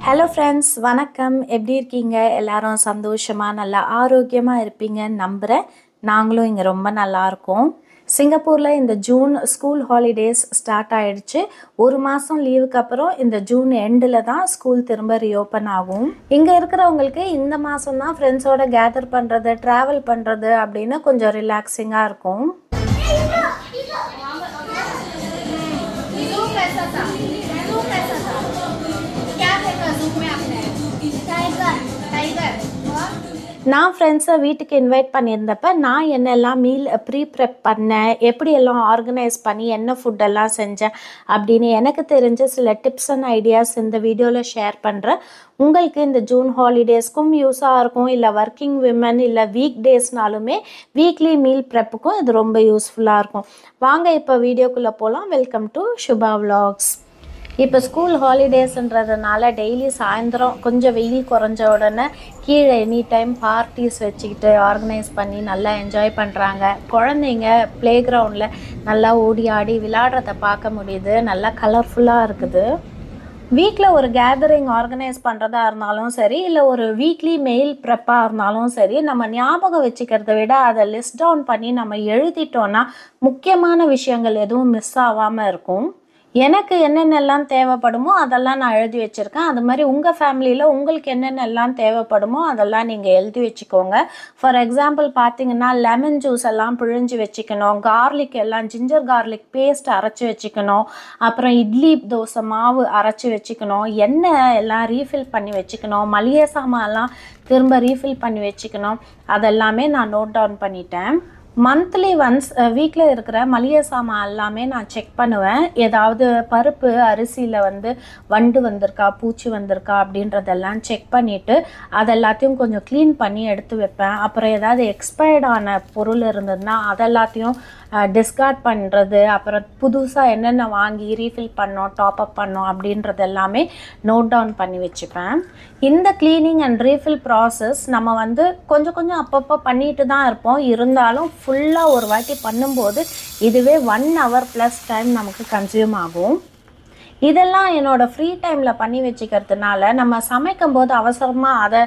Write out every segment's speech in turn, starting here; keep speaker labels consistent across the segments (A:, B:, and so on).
A: Hello friends, வணக்கம். எப்படி இருக்கீங்க? எல்லாரும் சந்தோஷமாக நல்லா ஆரோக்கியமாக இருப்பீங்கன்னு நம்புகிறேன். நாங்களும் இங்கே ரொம்ப நல்லா இருக்கோம். சிங்கப்பூரில் இந்த ஜூன் ஸ்கூல் ஹாலிடேஸ் ஸ்டார்ட் ஆகிடுச்சு. ஒரு மாதம் லீவுக்கு அப்புறம் இந்த ஜூன் எண்டில் தான் ஸ்கூல் திரும்ப ரீஓப்பன் ஆகும். இங்கே இருக்கிறவங்களுக்கு இந்த மாதம் தான் ஃப்ரெண்ட்ஸோட கேதர் பண்ணுறது, ட்ராவல் பண்ணுறது அப்படின்னு கொஞ்சம் ரிலாக்ஸிங்காக இருக்கும். நான் ஃப்ரெண்ட்ஸை வீட்டுக்கு இன்வைட் பண்ணியிருந்தப்ப நான் என்னெல்லாம் மீல் ப்ரெப் பண்ணேன், எப்படியெல்லாம் ஆர்கனைஸ் பண்ணி என்ன ஃபுட்டெல்லாம் செஞ்சேன் அப்படின்னு எனக்கு தெரிஞ்ச சில டிப்ஸ் அண்ட் ஐடியாஸ் இந்த வீடியோவில் ஷேர் பண்ணுறேன். உங்களுக்கு இந்த ஜூன் ஹாலிடேஸ்க்கும் யூஸாக இருக்கும். இல்லை ஒர்க்கிங் விமன் இல்லை வீக் டேஸ்னாலுமே வீக்லி மீல் ப்ரெப்புக்கும் இது ரொம்ப யூஸ்ஃபுல்லாக இருக்கும். வாங்க இப்போ வீடியோக்குள்ளே போகலாம். Welcome to Subha vlogs. இப்போ ஸ்கூல் ஹாலிடேஸ்ன்றதுனால டெய்லி சாயந்தரம் கொஞ்சம் வெயில் குறைஞ்ச உடனே கீழே எனி டைம் பார்ட்டிஸ் வச்சுக்கிட்டு ஆர்கனைஸ் பண்ணி நல்லா என்ஜாய் பண்ணுறாங்க. குழந்தைங்க ப்ளே கிரவுண்டில் நல்லா ஓடி ஆடி விளையாடுறத பார்க்க முடியுது. நல்லா கலர்ஃபுல்லாக இருக்குது. வீக்கில் ஒரு கேதரிங் ஆர்கனைஸ் பண்ணுறதா இருந்தாலும் சரி, இல்லை ஒரு வீக்லி மெயில் ப்ரெப்பாக இருந்தாலும் சரி, நம்ம ஞாபகம் வச்சுக்கிறத விட அதை லிஸ்ட் டவுன் பண்ணி நம்ம எழுதிட்டோன்னா முக்கியமான விஷயங்கள் எதுவும் மிஸ் ஆகாமல் இருக்கும். எனக்கு என்னென்னலாம் தேவைப்படுமோ அதெல்லாம் நான் எழுதி வச்சுருக்கேன். அது மாதிரி உங்கள் ஃபேமிலியில் உங்களுக்கு என்னென்னலாம் தேவைப்படுமோ அதெல்லாம் நீங்கள் எழுதி வச்சுக்கோங்க. ஃபார் எக்ஸாம்பிள் பார்த்தீங்கன்னா, லெமன் ஜூஸ் எல்லாம் பிழிஞ்சு வச்சுக்கணும், கார்லிக் எல்லாம் ஜிஞ்சர் கார்லிக் பேஸ்ட் அரைச்சி வச்சுக்கணும், அப்புறம் இட்லி தோசை மாவு அரைச்சி வச்சுக்கணும், எண்ணெய் எல்லாம் ரீஃபில் பண்ணி வச்சுக்கணும், மளிகை சாமான்லாம் திரும்ப ரீஃபில் பண்ணி வச்சுக்கணும். அதெல்லாமே நான் நோட் டவுன் பண்ணிட்டேன். மந்த்லி ஒன்ஸ் வீக்கில் இருக்கிற மளிகை சாமான் எல்லாமே நான் செக் பண்ணுவேன். ஏதாவது பருப்பு அரிசியில் வண்டு வந்திருக்கா, பூச்சி வந்திருக்கா அப்படின்றதெல்லாம் செக் பண்ணிவிட்டு அதெல்லாத்தையும் கொஞ்சம் க்ளீன் பண்ணி எடுத்து வைப்பேன். அப்புறம் ஏதாவது எக்ஸ்பயர்டான பொருள் இருந்ததுன்னா அதெல்லாத்தையும் டிஸ்கார்ட் பண்ணுறது, அப்புறம் புதுசாக என்னென்ன வாங்கி ரீஃபில் பண்ணோம், டாப்அப் பண்ணோம் அப்படின்றது எல்லாமே நோட் டவுன் பண்ணி வச்சுப்பேன். இந்த க்ளீனிங் அண்ட் ரீஃபில் ப்ராசஸ் நம்ம கொஞ்சம் கொஞ்சம் அப்பப்போ பண்ணிட்டு தான் இருப்போம். இருந்தாலும் ஃபுல்லாக ஒரு வாட்டி பண்ணும்போது இதுவே 1 hour ப்ளஸ் டைம் நமக்கு கன்சியூம் ஆகும். இதெல்லாம் என்னோடய ஃப்ரீ டைமில் பண்ணி வச்சுக்கிறதுனால நம்ம சமைக்கும் போது அவசரமாக அதை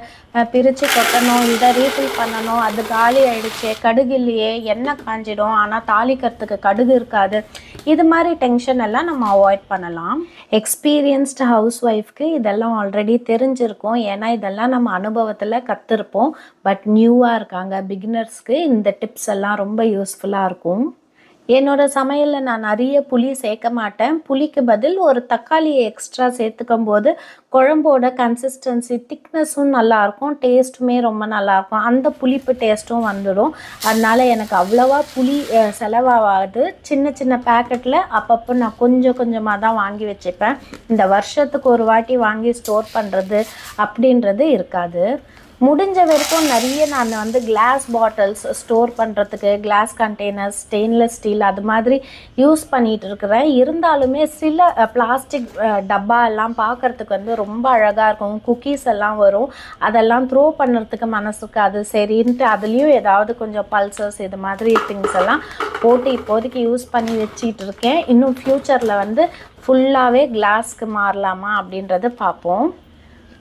A: பிரித்து கொட்டணும், இதை ரீஃபில் பண்ணணும், அது காலி ஆகிடுச்சு, கடுகு இல்லையே, எண்ணெய் காஞ்சிடும், ஆனால் தாளிக்கிறதுக்கு கடுகு இருக்காது. இது மாதிரி டென்ஷன் எல்லாம் நம்ம அவாய்ட் பண்ணலாம். எக்ஸ்பீரியன்ஸ்டு ஹவுஸ் ஒய்ஃப்க்கு இதெல்லாம் ஆல்ரெடி தெரிஞ்சிருக்கும். ஏன்னா இதெல்லாம் நம்ம அனுபவத்தில் கற்றுருப்போம். பட் நியூவாக இருக்காங்க பிகினர்ஸ்க்கு இந்த டிப்ஸ் எல்லாம் ரொம்ப யூஸ்ஃபுல்லாக இருக்கும். என்னோடய சமையலில் நான் நிறைய புளி சேர்க்க மாட்டேன். புளிக்கு பதில் ஒரு தக்காளியை எக்ஸ்ட்ரா சேர்த்துக்கும் போது குழம்போட கன்சிஸ்டன்சி திக்னஸும் நல்லாயிருக்கும், டேஸ்ட்டுமே ரொம்ப நல்லாயிருக்கும். அந்த புளிப்பு டேஸ்ட்டும் வந்துடும். அதனால் எனக்கு அவ்வளோவா புளி செலவாகாது. சின்ன சின்ன பேக்கெட்டில் அப்பப்போ நான் கொஞ்சம் கொஞ்சமாக தான் வாங்கி வச்சுப்பேன். இந்த வருஷத்துக்கு ஒரு வாட்டி வாங்கி ஸ்டோர் பண்ணுறது அப்படின்றது இருக்காது. முடிஞ்ச வரைக்கும் நிறைய நான் கிளாஸ் பாட்டில்ஸ் ஸ்டோர் பண்ணுறதுக்கு கிளாஸ் கண்டெய்னர்ஸ், ஸ்டெயின்லெஸ் ஸ்டீல் அது மாதிரி யூஸ் பண்ணிகிட்டு இருக்கிறேன். இருந்தாலுமே சில பிளாஸ்டிக் டப்பா எல்லாம் பார்க்குறதுக்கு ரொம்ப அழகாக இருக்கும். குக்கீஸ் எல்லாம் வரும், அதெல்லாம் த்ரோ பண்ணுறதுக்கு மனசுக்கு அது சரின்ட்டு அதுலேயும் ஏதாவது கொஞ்சம் பல்சஸ் இது மாதிரி திங்ஸ் எல்லாம் போட்டு இப்போதைக்கு யூஸ் பண்ணி வச்சிட்டு இருக்கேன். இன்னும் ஃப்யூச்சரில் ஃபுல்லாகவே கிளாஸ்க்கு மாறலாமா அப்படின்றது பார்ப்போம்.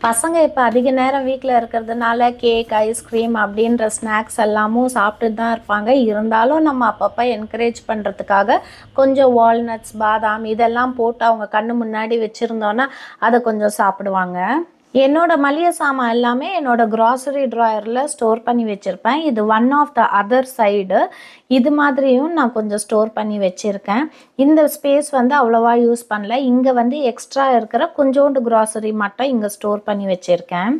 A: பசங்க இப்போ அதிக நேரம் வீட்டில் இருக்கிறதுனால கேக், ஐஸ்கிரீம் அப்படின்ற ஸ்நாக்ஸ் எல்லாமும் சாப்பிட்டு தான் இருப்பாங்க. இருந்தாலும் நம்ம அப்பப்போ என்கரேஜ் பண்ணுறதுக்காக கொஞ்சம் வால்நட்ஸ், பாதாம் இதெல்லாம் போட்டு அவங்க கண்ணு முன்னாடி வச்சுருந்தோன்னா அதை கொஞ்சம் சாப்பிடுவாங்க. என்னோடய மளிகை சாமான் எல்லாமே என்னோடய க்ராசரி ட்ராயரில் ஸ்டோர் பண்ணி வச்சுருப்பேன். இது one of the other side. இது மாதிரியும் நான் கொஞ்சம் ஸ்டோர் பண்ணி வச்சுருக்கேன். இந்த ஸ்பேஸ் அவ்வளோவா யூஸ் பண்ணல. இங்கே எக்ஸ்ட்ரா இருக்கிற கொஞ்சோண்டு க்ராசரி மட்டும் இங்கே ஸ்டோர் பண்ணி வச்சுருக்கேன்.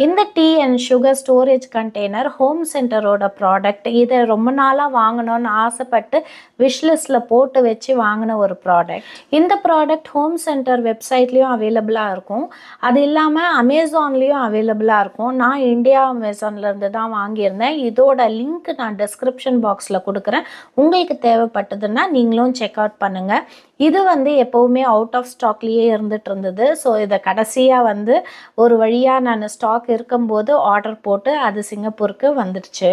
A: இந்த tea and sugar storage container home சென்டரோட ப்ராடக்ட். இதை ரொம்ப நாளாக வாங்கணும்னு ஆசைப்பட்டு விஷ்லிஸ்ட்டில் போட்டு வச்சு வாங்கின ஒரு ப்ராடக்ட். இந்த ப்ராடக்ட் ஹோம் சென்டர் வெப்சைட்லேயும் அவைலபிளாக இருக்கும். அது இல்லாமல் அமேசான்லேயும் அவைலபிளாக இருக்கும். நான் இந்தியா அமேசான்லேருந்து தான் வாங்கியிருந்தேன். இதோட லிங்க் நான் டிஸ்கிரிப்ஷன் பாக்ஸில் கொடுக்குறேன். உங்களுக்கு தேவைப்பட்டதுன்னா நீங்களும் செக் அவுட் பண்ணுங்கள். இது எப்போவுமே அவுட் ஆஃப் ஸ்டாக்லேயே இருந்துட்டு இருந்தது. ஸோ இதை கடைசியாக ஒரு வழியாக நான் ஸ்டாக் இருக்கும்போது ஆர்டர் போட்டு அது சிங்கப்பூருக்கு வந்துடுச்சு.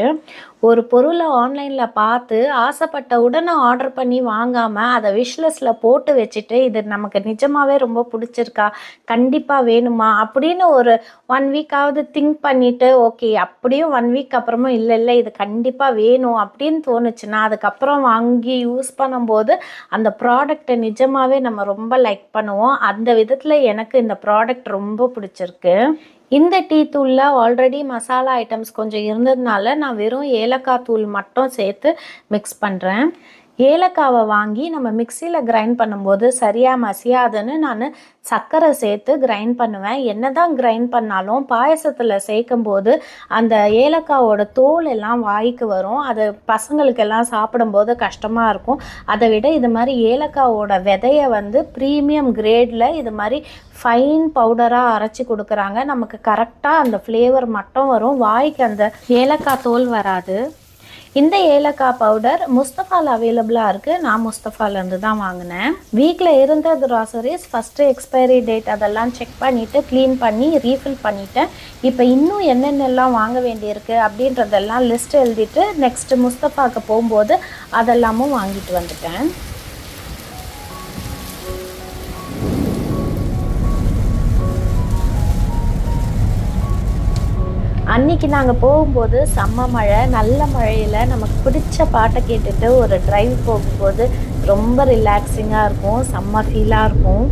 A: ஒரு பொருளை ஆன்லைனில் பார்த்து ஆசைப்பட்ட உடனே ஆர்டர் பண்ணி வாங்காமல் அதை விஷ்லிஸ்ட்டில் போட்டு வச்சுட்டு இது நமக்கு நிஜமாகவே ரொம்ப பிடிச்சிருக்கா, கண்டிப்பாக வேணுமா அப்படின்னு ஒரு 1 வீக்காவது திங்க் பண்ணிவிட்டு ஓகே அப்படியும் 1 வீக் அப்புறமும் இல்லை இது கண்டிப்பாக வேணும் அப்படின்னு தோணுச்சுன்னா அதுக்கப்புறம் வாங்கி யூஸ் பண்ணும்போது அந்த ப்ராடக்டை நிஜமாகவே நம்ம ரொம்ப லைக் பண்ணுவோம். அந்த விதத்தில் எனக்கு இந்த ப்ராடக்ட் ரொம்ப பிடிச்சிருக்கு. இந்த டீ தூளில் ஆல்ரெடி மசாலா ஐட்டம்ஸ் கொஞ்சம் இருந்ததுனால நான் வெறும் ஏலக்காய் தூள் மட்டும் சேர்த்து மிக்ஸ் பண்ணுறேன். ஏலக்காவை வாங்கி நம்ம மிக்சியில் கிரைண்ட் பண்ணும்போது சரியாக மசியாதுன்னு நான் சர்க்கரை சேர்த்து கிரைண்ட் பண்ணுவேன். என்ன தான் கிரைண்ட் பண்ணாலும் பாயசத்தில் சேர்க்கும்போது அந்த ஏலக்காவோட தோல் எல்லாம் வாய்க்கு வரும். அது பசங்களுக்கெல்லாம் சாப்பிடும்போது கஷ்டமாக இருக்கும். அதை விட இது மாதிரி ஏலக்காவோட விதையை வந்து ப்ரீமியம் கிரேடில் இது மாதிரி ஃபைன் பவுடராக அரைச்சி கொடுக்குறாங்க. நமக்கு கரெக்டாக அந்த ஃப்ளேவர் மட்டும் வரும், வாய்க்கு அந்த ஏலக்காய் தோல் வராது. இந்த ஏலக்காய் பவுடர் முஸ்தஃபாவில் அவைலபிளாக இருக்குது. நான் முஸ்தஃபாலேருந்து தான் வாங்கினேன். வீட்டில் இருந்த க்ராசரிஸ் ஃபஸ்ட்டு எக்ஸ்பைரி டேட் அதெல்லாம் செக் பண்ணிவிட்டு க்ளீன் பண்ணி ரீஃபில் பண்ணிவிட்டேன். இப்போ இன்னும் என்னென்னலாம் வாங்க வேண்டியிருக்கு அப்படின்றதெல்லாம் லிஸ்ட் எழுதிட்டு நெக்ஸ்ட்டு முஸ்தஃபாவுக்கு போகும்போது அதெல்லாமும் வாங்கிட்டு வந்துட்டேன். அன்றைக்கி நாங்கள் போகும்போது செம்ம மழை. நல்ல மழையில் நமக்கு பிடிச்ச பாட்டை கேட்டுட்டு ஒரு ட்ரைவ் போகும்போது ரொம்ப ரிலாக்ஸிங்காக இருக்கும், செம்ம ஃபீலாக இருக்கும்.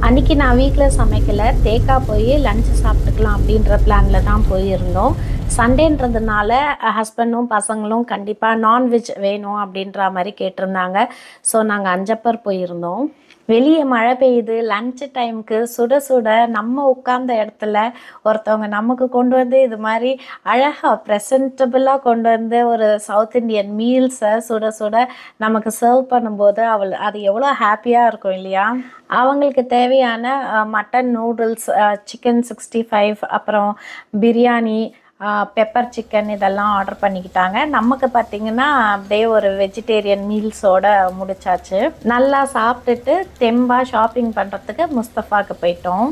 A: அன்றைக்கி நான் வீட்டில் சமைக்கலை, தேக்கா போய் லஞ்சு சாப்பிட்டுக்கலாம் அப்படின்ற பிளானில் தான் போயிருந்தோம். சண்டேன்றதுனால ஹஸ்பண்டும் பசங்களும் கண்டிப்பாக நான்வெஜ் வேணும் அப்படின்ற மாதிரி கேட்டிருந்தாங்க. ஸோ நாங்கள் அஞ்சப்பர் போயிருந்தோம். வெளியே மழை பெய்யுது, லன்ச்சு டைமுக்கு சுட சுட நம்ம உட்கார்ந்த இடத்துல ஒருத்தவங்க நமக்கு கொண்டு வந்து இது மாதிரி அழகாக ப்ரெசன்டபுளாக கொண்டு வந்து ஒரு சவுத் இண்டியன் மீல்ஸை சுட சுட நமக்கு சர்வ் பண்ணும்போது அது எவ்வளோ ஹாப்பியாக இருக்கும் இல்லையா? அவங்களுக்கு தேவையான மட்டன் நூடுல்ஸ், சிக்கன் 65, அப்புறம் பிரியாணி, பெப்பர் சிக்கன் இதெல்லாம் ஆர்டர் பண்ணிக்கிட்டாங்க. நமக்கு பார்த்திங்கன்னா அப்படியே ஒரு வெஜிடேரியன் மீல்ஸோடு முடிச்சாச்சு. நல்லா சாப்பிட்டுட்டு தெம்பாக ஷாப்பிங் பண்ணுறதுக்கு முஸ்தஃபாவுக்கு போயிட்டோம்.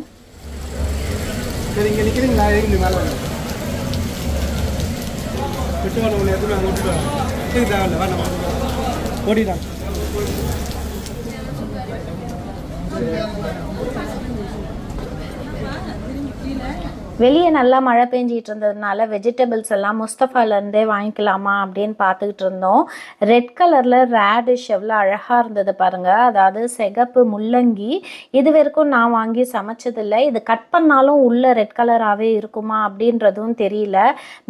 A: வெளியே நல்லா மழை பெஞ்சிட்டு இருந்ததுனால வெஜிடபிள்ஸ் எல்லாம் முஸ்தஃபாலேருந்தே வாங்கிக்கலாமா அப்படின்னு பார்த்துக்கிட்டு இருந்தோம். ரெட் கலரில் ரேடிஷ் எவ்வளோ அழகாக இருந்தது பாருங்கள். அதாவது சிகப்பு முள்ளங்கி. இது வரைக்கும் நான் வாங்கி சமைச்சதில்லை. இது கட் பண்ணாலும் உள்ளே ரெட் கலராகவே இருக்குமா அப்படின்றதும் தெரியல.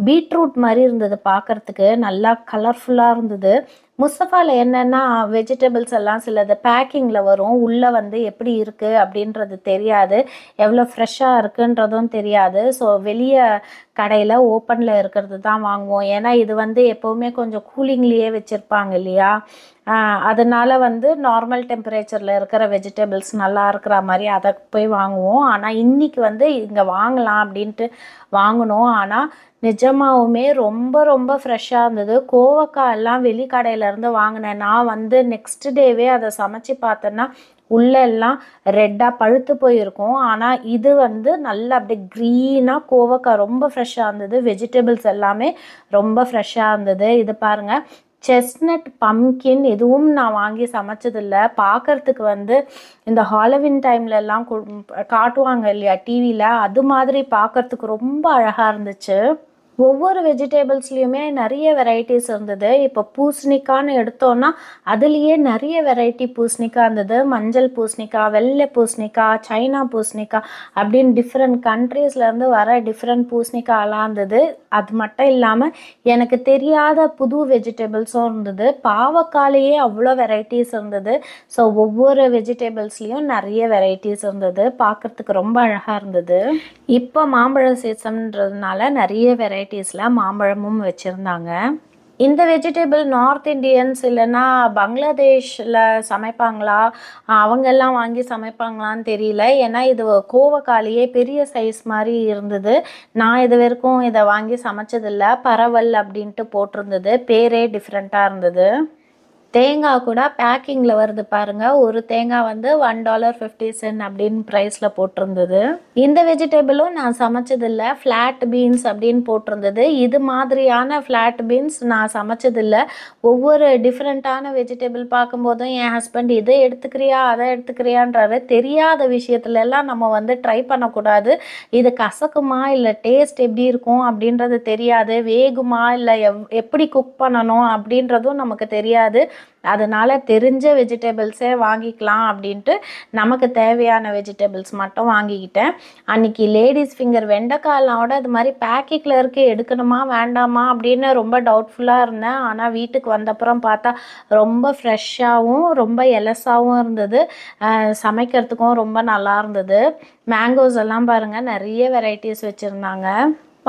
A: பீட்ரூட் மாதிரி இருந்தது பார்க்குறதுக்கு, நல்லா கலர்ஃபுல்லாக இருந்தது. முஸ்தஃபாவில் என்னென்னா வெஜிடபிள்ஸ் எல்லாம் சிலது பேக்கிங்கில் வரும், உள்ளே வந்து எப்படி இருக்குது அப்படின்றது தெரியாது, எவ்வளோ ஃப்ரெஷ்ஷாக இருக்குன்றதும் தெரியாது. ஸோ வெளியே கடையில் ஓப்பனில் இருக்கிறது தான் வாங்குவோம். ஏன்னா இது வந்து எப்போவுமே கொஞ்சம் கூலிங்லேயே வச்சுருப்பாங்க இல்லையா? அதனால் வந்து நார்மல் டெம்பரேச்சரில் இருக்கிற வெஜிடபிள்ஸ் நல்லா இருக்கிற மாதிரி அதை போய் வாங்குவோம். ஆனால் இன்றைக்கி வந்து இங்கே வாங்கலாம் அப்படின்ட்டு வாங்கினோம். ஆனால் நிஜமாவுமே ரொம்ப ரொம்ப ஃப்ரெஷ்ஷாக இருந்தது. கோவக்காய் எல்லாம் வெளிக்கடையிலேருந்து வாங்கினேன். நான் வந்து நெக்ஸ்ட் டேவே அதை சமைச்சு பார்த்தேன்னா உள்ளெல்லாம் ரெட்டாக பழுத்து போயிருக்கும். ஆனால் இது வந்து நல்லா அப்படியே க்ரீனாக கோவக்காய் ரொம்ப ஃப்ரெஷ்ஷாக இருந்தது. வெஜிடபிள்ஸ் எல்லாமே ரொம்ப ஃப்ரெஷ்ஷாக இருந்தது. இது பாருங்கள், செஸ்னட் பம்கின் எதுவும் நான் வாங்கி சமைச்சதில்லை. பார்க்குறதுக்கு வந்து இந்த ஹாலோவின் டைம்லலாம் காட்டுவாங்க இல்லையா டிவியில், அது மாதிரி பார்க்குறதுக்கு ரொம்ப அழகாக இருந்துச்சு. ஒவ்வொரு வெஜிடபிள்ஸ்லேயுமே நிறைய வெரைட்டிஸ் இருந்தது. இப்போ பூசணிக்கான்னு எடுத்தோன்னா அதுலேயே நிறைய வெரைட்டி பூசணிக்காய் இருந்தது. மஞ்சள் பூசணிக்காய், வெள்ளை பூசணிக்காய், சைனா பூசணிக்காய் அப்படின்னு டிஃப்ரெண்ட் கண்ட்ரீஸ்லேருந்து வர டிஃப்ரெண்ட் பூசணிக்காயெல்லாம் இருந்தது. அது மட்டும் இல்லாமல் எனக்கு தெரியாத புது வெஜிடபிள்ஸும் இருந்தது. பாவக்காயிலேயே அவ்வளோ வெரைட்டிஸ் இருந்தது. ஸோ ஒவ்வொரு வெஜிடபிள்ஸ்லேயும் நிறைய வெரைட்டிஸ் இருந்தது. பார்க்குறதுக்கு ரொம்ப அழகாக இருந்தது. இப்போ மாம்பழ சீசன்றதுனால நிறைய வெரைட்டிஸில் மாம்பழமும் வச்சுருந்தாங்க. இந்த வெஜிடபிள் நார்த் இண்டியன்ஸ் இல்லைன்னா பங்களாதேஷில் சமைப்பாங்களா, அவங்கெல்லாம் வாங்கி சமைப்பாங்களான்னு தெரியல. ஏன்னா இது கோவக்காயிலேயே பெரிய சைஸ் மாதிரி இருந்தது. நான் இது வரைக்கும் இதை வாங்கி சமைச்சதில்லை. பரவல் அப்படின்ட்டு போட்டிருந்தது, பேரே டிஃப்ரெண்ட்டாக இருந்தது. தேங்காய் கூட பேக்கிங்கில் வருது பாருங்கள். ஒரு தேங்காய் வந்து $1.50 அப்படின்னு ப்ரைஸில் போட்டிருந்தது. இந்த வெஜிடபிளும் நான் சமைச்சதில்லை. ஃப்ளாட் பீன்ஸ் அப்படின்னு போட்டிருந்தது. இது மாதிரியான ஃப்ளாட் பீன்ஸ் நான் சமைச்சதில்லை. ஒவ்வொரு டிஃப்ரெண்ட்டான வெஜிடபிள் பார்க்கும்போதும் என் ஹஸ்பண்ட் இதை எடுத்துக்கிறியா அதை எடுத்துக்கிறியான்றாரு. தெரியாத விஷயத்துலலாம் நம்ம வந்து ட்ரை பண்ணக்கூடாது. இது கசக்குமா இல்லை டேஸ்ட் எப்படி இருக்கும் அப்படின்றது தெரியாது. வேகுமா இல்லை எப்படி குக் பண்ணணும் அப்படின்றதும் நமக்கு தெரியாது. அதனால் தெரிஞ்ச வெஜிடபிள்ஸே வாங்கிக்கலாம் அப்படின்ட்டு நமக்கு தேவையான வெஜிடபிள்ஸ் மட்டும் வாங்கிக்கிட்டேன். அன்றைக்கி லேடிஸ் ஃபிங்கர் வெண்டைக்காயோட அது மாதிரி பேக்கிங்கில் இருக்கு, எடுக்கணுமா வேண்டாமா அப்படின்னு ரொம்ப டவுட்ஃபுல்லாக இருந்தேன். ஆனால் வீட்டுக்கு வந்தப்புறம் பார்த்தா ரொம்ப ஃப்ரெஷ்ஷாகவும் ரொம்ப எலஸாகவும் இருந்தது. சமைக்கிறதுக்கும் ரொம்ப நல்லா இருந்தது. மேங்கோஸ் எல்லாம் பாருங்கள், நிறைய வெரைட்டிஸ் வச்சுருந்தாங்க.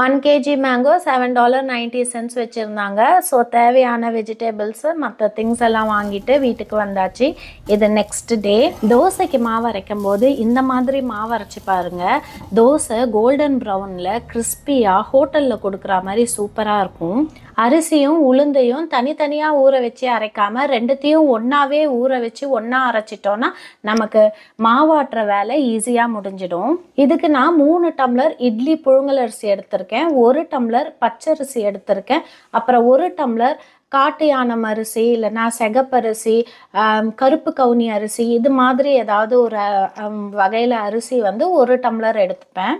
A: 1 kg மேங்கோ $7.90 வச்சுருந்தாங்க. ஸோ தேவையான வெஜிடபிள்ஸு மற்ற திங்ஸ் எல்லாம் வாங்கிட்டு வீட்டுக்கு வந்தாச்சு. இது நெக்ஸ்ட் டே. தோசைக்கு மாவு அரைக்கும் போது இந்த மாதிரி மாவு அரைச்சி பாருங்கள். தோசை கோல்டன் ப்ரௌனில் கிறிஸ்பியாக ஹோட்டலில் கொடுக்குற மாதிரி சூப்பராக இருக்கும். அரிசியும் உளுந்தையும் தனித்தனியாக ஊற வச்சு அரைக்காமல் ரெண்டுத்தையும் ஒன்றாவே ஊற வச்சு ஒன்றா அரைச்சிட்டோன்னா நமக்கு மாவாட்டுற வேலை ஈஸியாக முடிஞ்சிடும். இதுக்கு நான் 3 டம்ளர் இட்லி புழுங்கல் அரிசி எடுத்திருக்கேன், 1 டம்ளர் பச்சரிசி எடுத்திருக்கேன், அப்புறம் 1 டம்ளர் காட்டு யானம் அரிசி இல்லைன்னா செகப்பரிசி, கருப்பு கவுனி அரிசி, இது மாதிரி ஏதாவது ஒரு வகையில் அரிசி வந்து 1 டம்ளர் எடுத்துப்பேன்.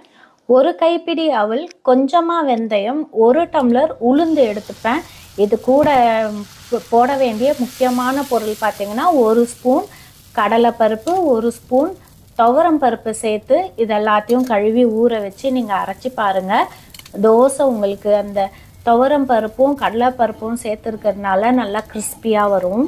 A: 1 கைப்பிடி அவல், கொஞ்சமாக வெந்தயம், 1 டம்ளர் உளுந்து எடுத்துப்பேன். இது கூட போட வேண்டிய முக்கியமான பொருள் பார்த்திங்கன்னா 1 ஸ்பூன் கடலைப்பருப்பு, 1 ஸ்பூன் துவரம் பருப்பு சேர்த்து இது எல்லாத்தையும் கழுவி ஊற வச்சு நீங்கள் அரைச்சி பாருங்கள். தோசை உங்களுக்கு அந்த துவரம் பருப்பும் கடலைப்பருப்பும் சேர்த்துருக்கிறதுனால நல்லா கிறிஸ்பியாக வரும்.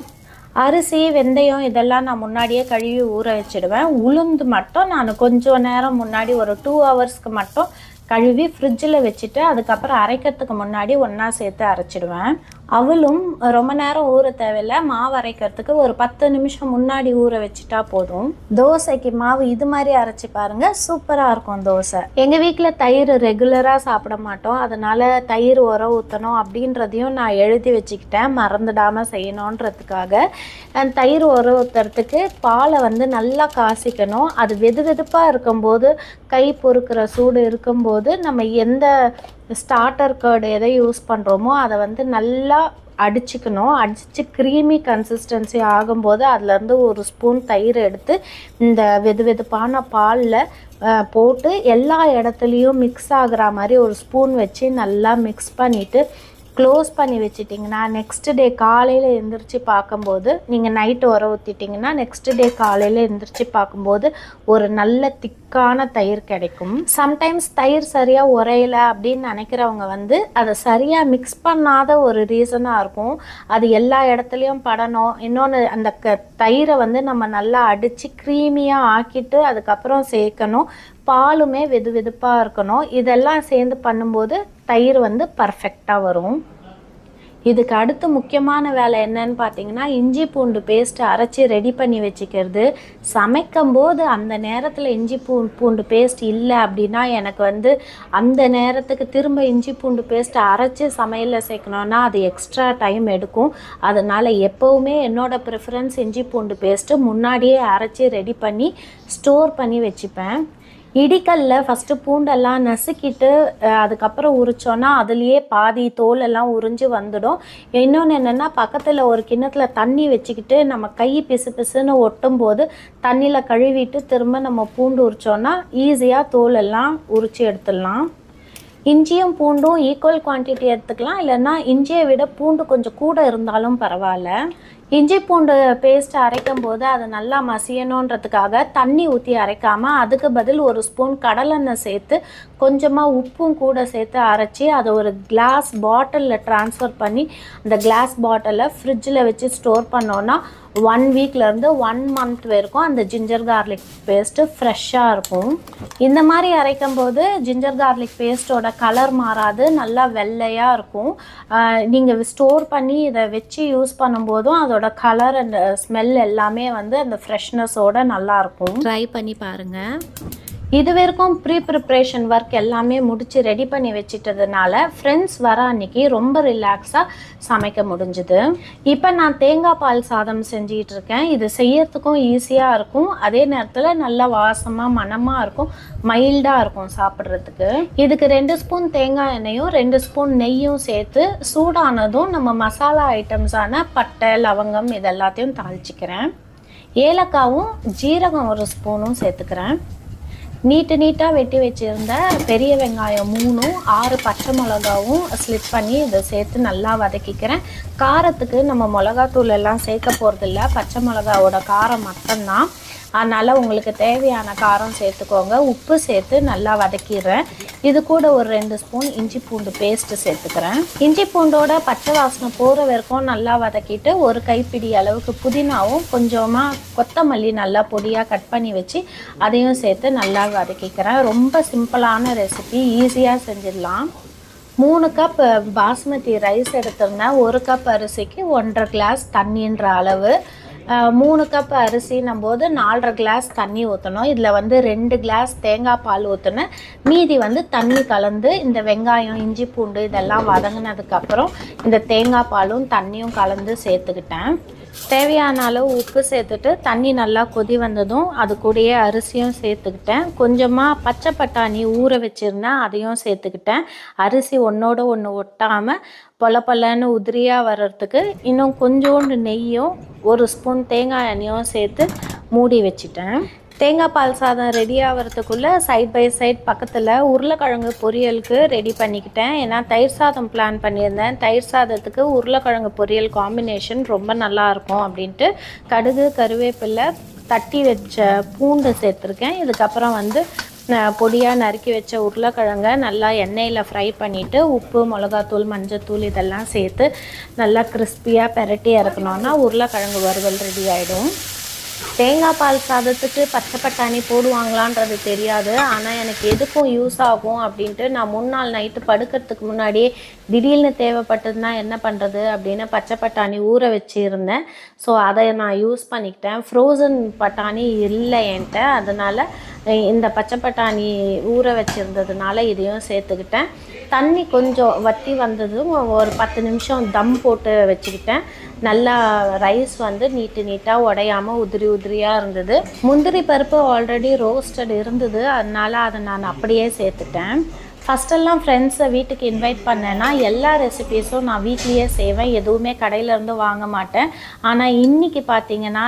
A: அரிசி வெந்தயம் இதெல்லாம் நான் முன்னாடியே கழுவி ஊற வச்சுடுவேன். உளுந்து மட்டும் நான் கொஞ்சம் நேரம் முன்னாடி ஒரு 2 ஹவர்ஸ்க்கு மட்டும் கழுவி ஃப்ரிட்ஜில் வச்சுட்டு அதுக்கப்புறம் அரைக்கிறதுக்கு முன்னாடி ஒன்றா சேர்த்து அரைச்சிடுவேன். அவளும் ரொம்ப நேரம் ஊற தேவையில்லை. மாவு அரைக்கிறதுக்கு ஒரு 10 நிமிஷம் முன்னாடி ஊற வச்சுட்டா போதும். தோசைக்கு மாவு இது மாதிரி அரைச்சி பாருங்கள், சூப்பராக இருக்கும் தோசை. எங்கள் வீட்டில் தயிர் ரெகுலராக சாப்பிட மாட்டோம், அதனால் தயிர் உரம் ஊற்றணும் அப்படின்றதையும் நான் எழுதி வச்சுக்கிட்டேன், மறந்துடாமல் செய்யணுன்றதுக்காக. தயிர் உரம் ஊற்றுறதுக்கு பாலை வந்து நல்லா காசிக்கணும். அது வெது வெதுப்பாக இருக்கும்போது, கை பொறுக்கிற சூடு இருக்கும்போது நம்ம எந்த ஸ்டார்டர் கர்டு எதை யூஸ் பண்ணுறோமோ அதை வந்து நல்லா அடிச்சுக்கணும். அடித்து க்ரீமி கன்சிஸ்டன்சி ஆகும்போது அதுலேருந்து 1 ஸ்பூன் தயிர் எடுத்து இந்த வெது வெதுப்பான பாலில் போட்டு எல்லா இடத்துலையும் மிக்ஸ் ஆகிற மாதிரி ஒரு ஸ்பூன் வச்சு நல்லா மிக்ஸ் பண்ணிவிட்டு க்ளோஸ் பண்ணி வச்சிட்டிங்கன்னா நெக்ஸ்ட் டே காலையில் எழுந்திரிச்சு பார்க்கும்போது, நீங்கள் நைட்டு உர ஊற்றிட்டிங்கன்னா நெக்ஸ்ட் டே காலையில் எழுந்திரிச்சு பார்க்கும்போது ஒரு நல்ல திக்கான தயிர் கிடைக்கும். சம்டைம்ஸ் தயிர் சரியாக உரையலை அப்படின்னு நினைக்கிறவங்க வந்து அதை சரியாக மிக்ஸ் பண்ணாத ஒரு ரீசனாக இருக்கும். அது எல்லா இடத்துலையும் படணும். இன்னொன்று அந்த தயிரை வந்து நம்ம நல்லா அடித்து க்ரீமியாக ஆக்கிட்டு அதுக்கப்புறம் சேர்க்கணும். பாலுமே வெது வெதுப்பாக இருக்கணும். இதெல்லாம் சேர்ந்து பண்ணும்போது தயிர் வந்து பர்ஃபெக்டாக வரும். இதுக்கு அடுத்து முக்கியமான வேலை என்னன்னு பார்த்தீங்கன்னா, இஞ்சி பூண்டு பேஸ்ட்டு அரைச்சி ரெடி பண்ணி வச்சுக்கிறது. சமைக்கும்போது அந்த நேரத்தில் இஞ்சி பூண்டு பேஸ்ட் இல்லை அப்படின்னா எனக்கு வந்து அந்த நேரத்துக்கு திரும்ப இஞ்சி பூண்டு பேஸ்ட்டை அரைச்சி சமையலில் சேர்க்கணுன்னா அது எக்ஸ்ட்ரா டைம் எடுக்கும். அதனால் எப்போவுமே என்னோடய ப்ரிஃபரன்ஸ் இஞ்சி பூண்டு பேஸ்ட்டு முன்னாடியே அரைச்சி ரெடி பண்ணி ஸ்டோர் பண்ணி வச்சுப்பேன். இடிக்கல்ல ஃபஸ்ட்டு பூண்டெல்லாம் நசுக்கிட்டு அதுக்கப்புறம் உரித்தோன்னா அதுலேயே பாதி தோலெல்லாம் உறிஞ்சி வந்துடும். இன்னொன்று என்னென்னா, பக்கத்தில் ஒரு கிண்ணத்தில் தண்ணி வச்சுக்கிட்டு நம்ம கை பிசு பிசுன்னு ஒட்டும்போது தண்ணியில் கழுவிட்டு திரும்ப நம்ம பூண்டு உரித்தோன்னா ஈஸியாக தோலெல்லாம் உரித்து எடுத்துடலாம். இஞ்சியும் பூண்டும் ஈக்குவல் குவான்டிட்டி எடுத்துக்கலாம், இல்லைன்னா இஞ்சியை விட பூண்டு கொஞ்சம் கூட இருந்தாலும் பரவாயில்ல. இஞ்சி பூண்டு பேஸ்ட் அரைக்கும் போது அதை நல்லா மசியணுன்றதுக்காக தண்ணி ஊற்றி அரைக்காமல் அதுக்கு பதில் 1 ஸ்பூன் கடலெண்ணெய் சேர்த்து கொஞ்சமாக உப்பும் கூட சேர்த்து அரைச்சி அதை ஒரு கிளாஸ் பாட்டிலில் ட்ரான்ஸ்ஃபர் பண்ணி அந்த கிளாஸ் பாட்டிலை ஃப்ரிட்ஜில் வச்சு ஸ்டோர் பண்ணோன்னா 1 வீக்லேருந்து 1 மந்த் வரைக்கும் அந்த ஜிஞ்சர் கார்லிக் பேஸ்ட்டு ஃப்ரெஷ்ஷாக இருக்கும். இந்த மாதிரி அரைக்கும் போது ஜிஞ்சர் கார்லிக் பேஸ்ட்டோட கலர் மாறாது, நல்லா வெள்ளையாக இருக்கும். நீங்கள் ஸ்டோர் பண்ணி இதை வச்சு யூஸ் பண்ணும்போதும் அதோட கலர் அண்ட் ஸ்மெல் எல்லாமே வந்து அந்த ஃப்ரெஷ்னஸோடு நல்லாயிருக்கும். ட்ரை பண்ணி பாருங்கள். இது வரைக்கும் ப்ரீ ப்ரிப்ரேஷன் ஒர்க் எல்லாமே முடித்து ரெடி பண்ணி வச்சிட்டதுனால ஃப்ரெண்ட்ஸ் வர அன்னைக்கு ரொம்ப ரிலாக்ஸாக சமைக்க முடிஞ்சுது. இப்போ நான் தேங்காய் பால் சாதம் செஞ்சிகிட்டு இருக்கேன். இது செய்யறதுக்கும் ஈஸியாக இருக்கும், அதே நேரத்தில் நல்லா வாசமாக மணமாக இருக்கும், மைல்டாக இருக்கும் சாப்பிட்றதுக்கு. இதுக்கு 2 ஸ்பூன் தேங்காய் எண்ணெயும் 2 ஸ்பூன் நெய்யும் சேர்த்து சூடானதும் நம்ம மசாலா ஐட்டம்ஸான பட்டை லவங்கம் இது எல்லாத்தையும் தாளிச்சிக்கிறேன். ஏலக்காவும் ஜீரகம் 1 ஸ்பூனும் சேர்த்துக்கிறேன். நீட்டாக வெட்டி வச்சுருந்த பெரிய வெங்காயம் 3, 6 பச்சை மிளகாவும் ஸ்லிப் பண்ணி இதை சேர்த்து நல்லா வதக்கிக்கிறேன். காரத்துக்கு நம்ம மிளகாத்தூள் எல்லாம் சேர்க்க போகிறதில்ல, பச்சை மிளகாவோட காரம் மட்டும்தான். அதனால் உங்களுக்கு தேவையான காரம் சேர்த்துக்கோங்க. உப்பு சேர்த்து நல்லா வதக்கிடுறேன். இது கூட ஒரு 2 ஸ்பூன் இஞ்சி பூண்டு பேஸ்ட்டு சேர்த்துக்கிறேன். இஞ்சி பூண்டோட பச்சை வாசனை போகிற வரைக்கும் நல்லா வதக்கிட்டு ஒரு கைப்பிடி அளவுக்கு புதினாவும் கொஞ்சமாக கொத்தமல்லி நல்லா பொடியாக கட் பண்ணி வச்சு அதையும் சேர்த்து நல்லா வதக்கிக்கிறேன். ரொம்ப சிம்பிளான ரெசிபி, ஈஸியாக செஞ்சிடலாம். 3 கப் பாஸ்மதி ரைஸ் எடுத்திருந்தேன். 1 கப் அரிசிக்கு 1.5 கிளாஸ் தண்ணின்ற அளவு. 3 கப் அரிசின்னும் போது 4.5 கிளாஸ் தண்ணி ஊற்றணும். இதில் வந்து 2 கிளாஸ் தேங்காய் பால் ஊற்றினேன். மீதி வந்து தண்ணி கலந்து இந்த வெங்காயம் இஞ்சி பூண்டு இதெல்லாம் வதங்கினதுக்கப்புறம் இந்த தேங்காய் பாலும் தண்ணியும் கலந்து சேர்த்துக்கிட்டேன். தேவையான அளவு உப்பு சேர்த்துட்டு தண்ணி நல்லா கொதி வந்ததும் அது கூடயே அரிசியும் சேர்த்துக்கிட்டேன். கொஞ்சமாக பச்சை பட்டாணி ஊற வச்சுருந்தேன், அதையும் சேர்த்துக்கிட்டேன். அரிசி ஒன்றோட ஒன்று ஒட்டாமல் பொலன்னு உதிரியாக வர்றதுக்கு இன்னும் கொஞ்சோண்டு நெய்யும் 1 ஸ்பூன் தேங்காய் எண்ணெயும் சேர்த்து மூடி வச்சுட்டேன். தேங்காய் பால் சாதம் ரெடி ஆகிறதுக்குள்ளே சைட் பை சைட் பக்கத்தில் உருளைக்கிழங்கு பொரியலுக்கு ரெடி பண்ணிக்கிட்டேன். ஏன்னா தயிர் சாதம் பிளான் பண்ணியிருந்தேன். தயிர் சாதத்துக்கு உருளைக்கிழங்கு பொரியல் காம்பினேஷன் ரொம்ப நல்லாயிருக்கும் அப்படின்ட்டு கடுகு கருவேப்பிலை தட்டி வச்ச பூண்டு சேர்த்துருக்கேன். இதுக்கப்புறம் வந்து பொடியாக நறுக்கி வச்ச உருளைக்கிழங்கை நல்லா எண்ணெயில் ஃப்ரை பண்ணிவிட்டு உப்பு மிளகாத்தூள் மஞ்சத்தூள் இதெல்லாம் சேர்த்து நல்லா கிறிஸ்பியாக பெரட்டி இறக்கணுன்னா உருளைக்கிழங்கு வறுவல் ரெடி ஆகிடும். தேங்காய் பால் சாதத்துக்கு பச்சை பட்டாணி போடுவாங்களான்றது தெரியாது, ஆனால் எனக்கு எதுக்கும் யூஸ் ஆகும் அப்படின்ட்டு நான் முன்னாள் நைட்டு படுக்கிறதுக்கு முன்னாடியே திடீர்னு தேவைப்பட்டதுன்னா என்ன பண்ணுறது அப்படின்னு பச்சை பட்டாணி ஊற வச்சுருந்தேன். ஸோ அதை நான் யூஸ் பண்ணிக்கிட்டேன். ஃப்ரோசன் பட்டாணி இல்லை என்கிட்ட, அதனால் இந்த பச்சை பட்டாணி ஊற வச்சுருந்ததுனால இதையும் சேர்த்துக்கிட்டேன். தண்ணி கொஞ்சம் வற்றி வந்ததும் ஒரு 10 நிமிஷம் தம் போட்டு வச்சுக்கிட்டேன். நல்லா ரைஸ் வந்து நீட்டாக உடையாமல் உதிரியாக இருந்தது. முந்திரி பருப்பு ஆல்ரெடி ரோஸ்டட் இருந்தது, அதனால் அதை நான் அப்படியே சேர்த்துட்டேன். ஃபஸ்ட்டெல்லாம் ஃப்ரெண்ட்ஸை வீட்டுக்கு இன்வைட் பண்ணேன்னா எல்லா ரெசிபீஸும் நான் வீட்லேயே செய்வேன், எதுவுமே கடையிலேருந்து வாங்க மாட்டேன். ஆனால் இன்றைக்கி பார்த்தீங்கன்னா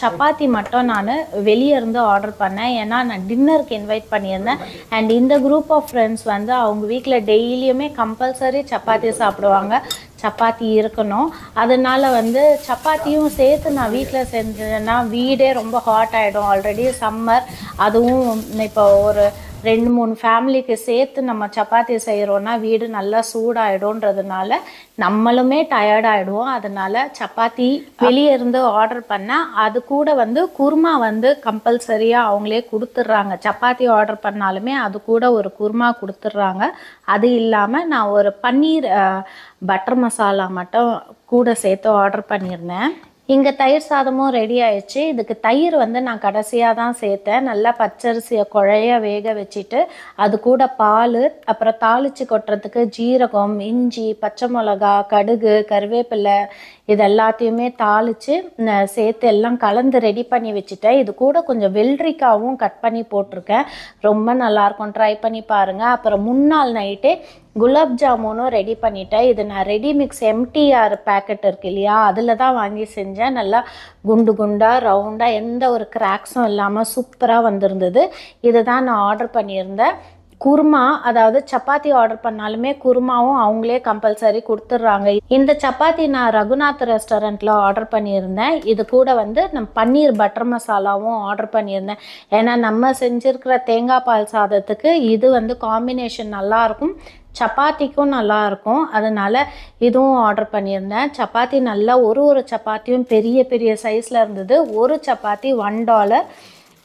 A: சப்பாத்தி மட்டும் நான் வெளியே இருந்து ஆர்டர் பண்ணேன். ஏன்னா நான் டின்னருக்கு இன்வைட் பண்ணியிருந்தேன். அண்ட் இந்த குரூப் ஆஃப் ஃப்ரெண்ட்ஸ் வந்து அவங்க வீட்டில் டெய்லியுமே கம்பல்சரி சப்பாத்தி சாப்பிடுவாங்க, சப்பாத்தி இருக்கணும். அதனால் வந்து சப்பாத்தியும் சேர்த்து நான் வீட்டில் செஞ்சேன்னா வீடே ரொம்ப ஹாட் ஆகிடும். ஆல்ரெடி சம்மர், அதுவும் இப்போ ஒரு 2-3 ஃபேமிலிக்கு சேர்த்து நம்ம சப்பாத்தி செய்கிறோன்னா வீடு நல்லா சூடாகிடும்ன்றதுனால நம்மளுமே டயர்ட் ஆகிடுவோம். அதனால் சப்பாத்தி வெளியே இருந்து ஆர்டர் பண்ணால் அது கூட வந்து குருமா வந்து கம்பல்சரியாக அவங்களே கொடுத்துட்றாங்க. சப்பாத்தி ஆர்டர் பண்ணாலுமே அது கூட ஒரு குருமா கொடுத்துட்றாங்க. அது இல்லாமல் நான் ஒரு பன்னீர் பட்டர் மசாலா மட்டும் கூட சேர்த்து ஆர்டர் பண்ணியிருந்தேன். இங்கே தயிர் சாதமும் ரெடி ஆயிடுச்சு. இதுக்கு தயிர் வந்து நான் கடைசியாக தான் சேர்த்தேன். நல்லா பச்சரிசியை குழைய வேக வச்சுட்டு அது கூட பால், அப்புறம் தாளித்து கொட்டுறதுக்கு ஜீரகம், இஞ்சி, பச்சை மிளகா, கடுகு, கருவேப்பிலை இது எல்லாத்தையுமே தாளித்து சேர்த்து எல்லாம் கலந்து ரெடி பண்ணி வச்சுட்டேன். இது கூட கொஞ்சம் வெள்ளரிக்காவும் கட் பண்ணி போட்டிருக்கேன். ரொம்ப நல்லாயிருக்கும், ட்ரை பண்ணி பாருங்கள். அப்புறம் முன்னாள் நைட்டே குலாப் ஜாமுனும் ரெடி பண்ணிட்டேன். இது நான் ரெடி மிக்ஸ் எம்டிஆர் பேக்கெட் இருக்கு இல்லையா, அதில் தான் வாங்கி செஞ்சேன். நல்லா குண்டு குண்டாக ரவுண்டாக எந்த ஒரு கிராக்ஸும் இல்லாமல் சூப்பராக வந்திருந்தது. இதை தான் நான் ஆர்டர் பண்ணியிருந்தேன். குருமா, அதாவது சப்பாத்தி ஆர்டர் பண்ணாலுமே குருமாவும் அவங்களே கம்பல்சரி கொடுத்துட்றாங்க. இந்த சப்பாத்தி நான் ரகுநாத் ரெஸ்டாரண்ட்டில் ஆர்டர் பண்ணியிருந்தேன். இது கூட வந்து நம்ம பன்னீர் பட்டர் மசாலாவும் ஆர்டர் பண்ணியிருந்தேன். ஏன்னா நம்ம செஞ்சுருக்கிற தேங்காய் பால் சாதத்துக்கு இது வந்து காம்பினேஷன் நல்லாயிருக்கும், சப்பாத்திக்கும் நல்லாயிருக்கும். அதனால் இதுவும் ஆர்டர் பண்ணியிருந்தேன். சப்பாத்தி நல்லா ஒரு சப்பாத்தியும் பெரிய பெரிய சைஸில் இருந்தது. ஒரு சப்பாத்தி $1.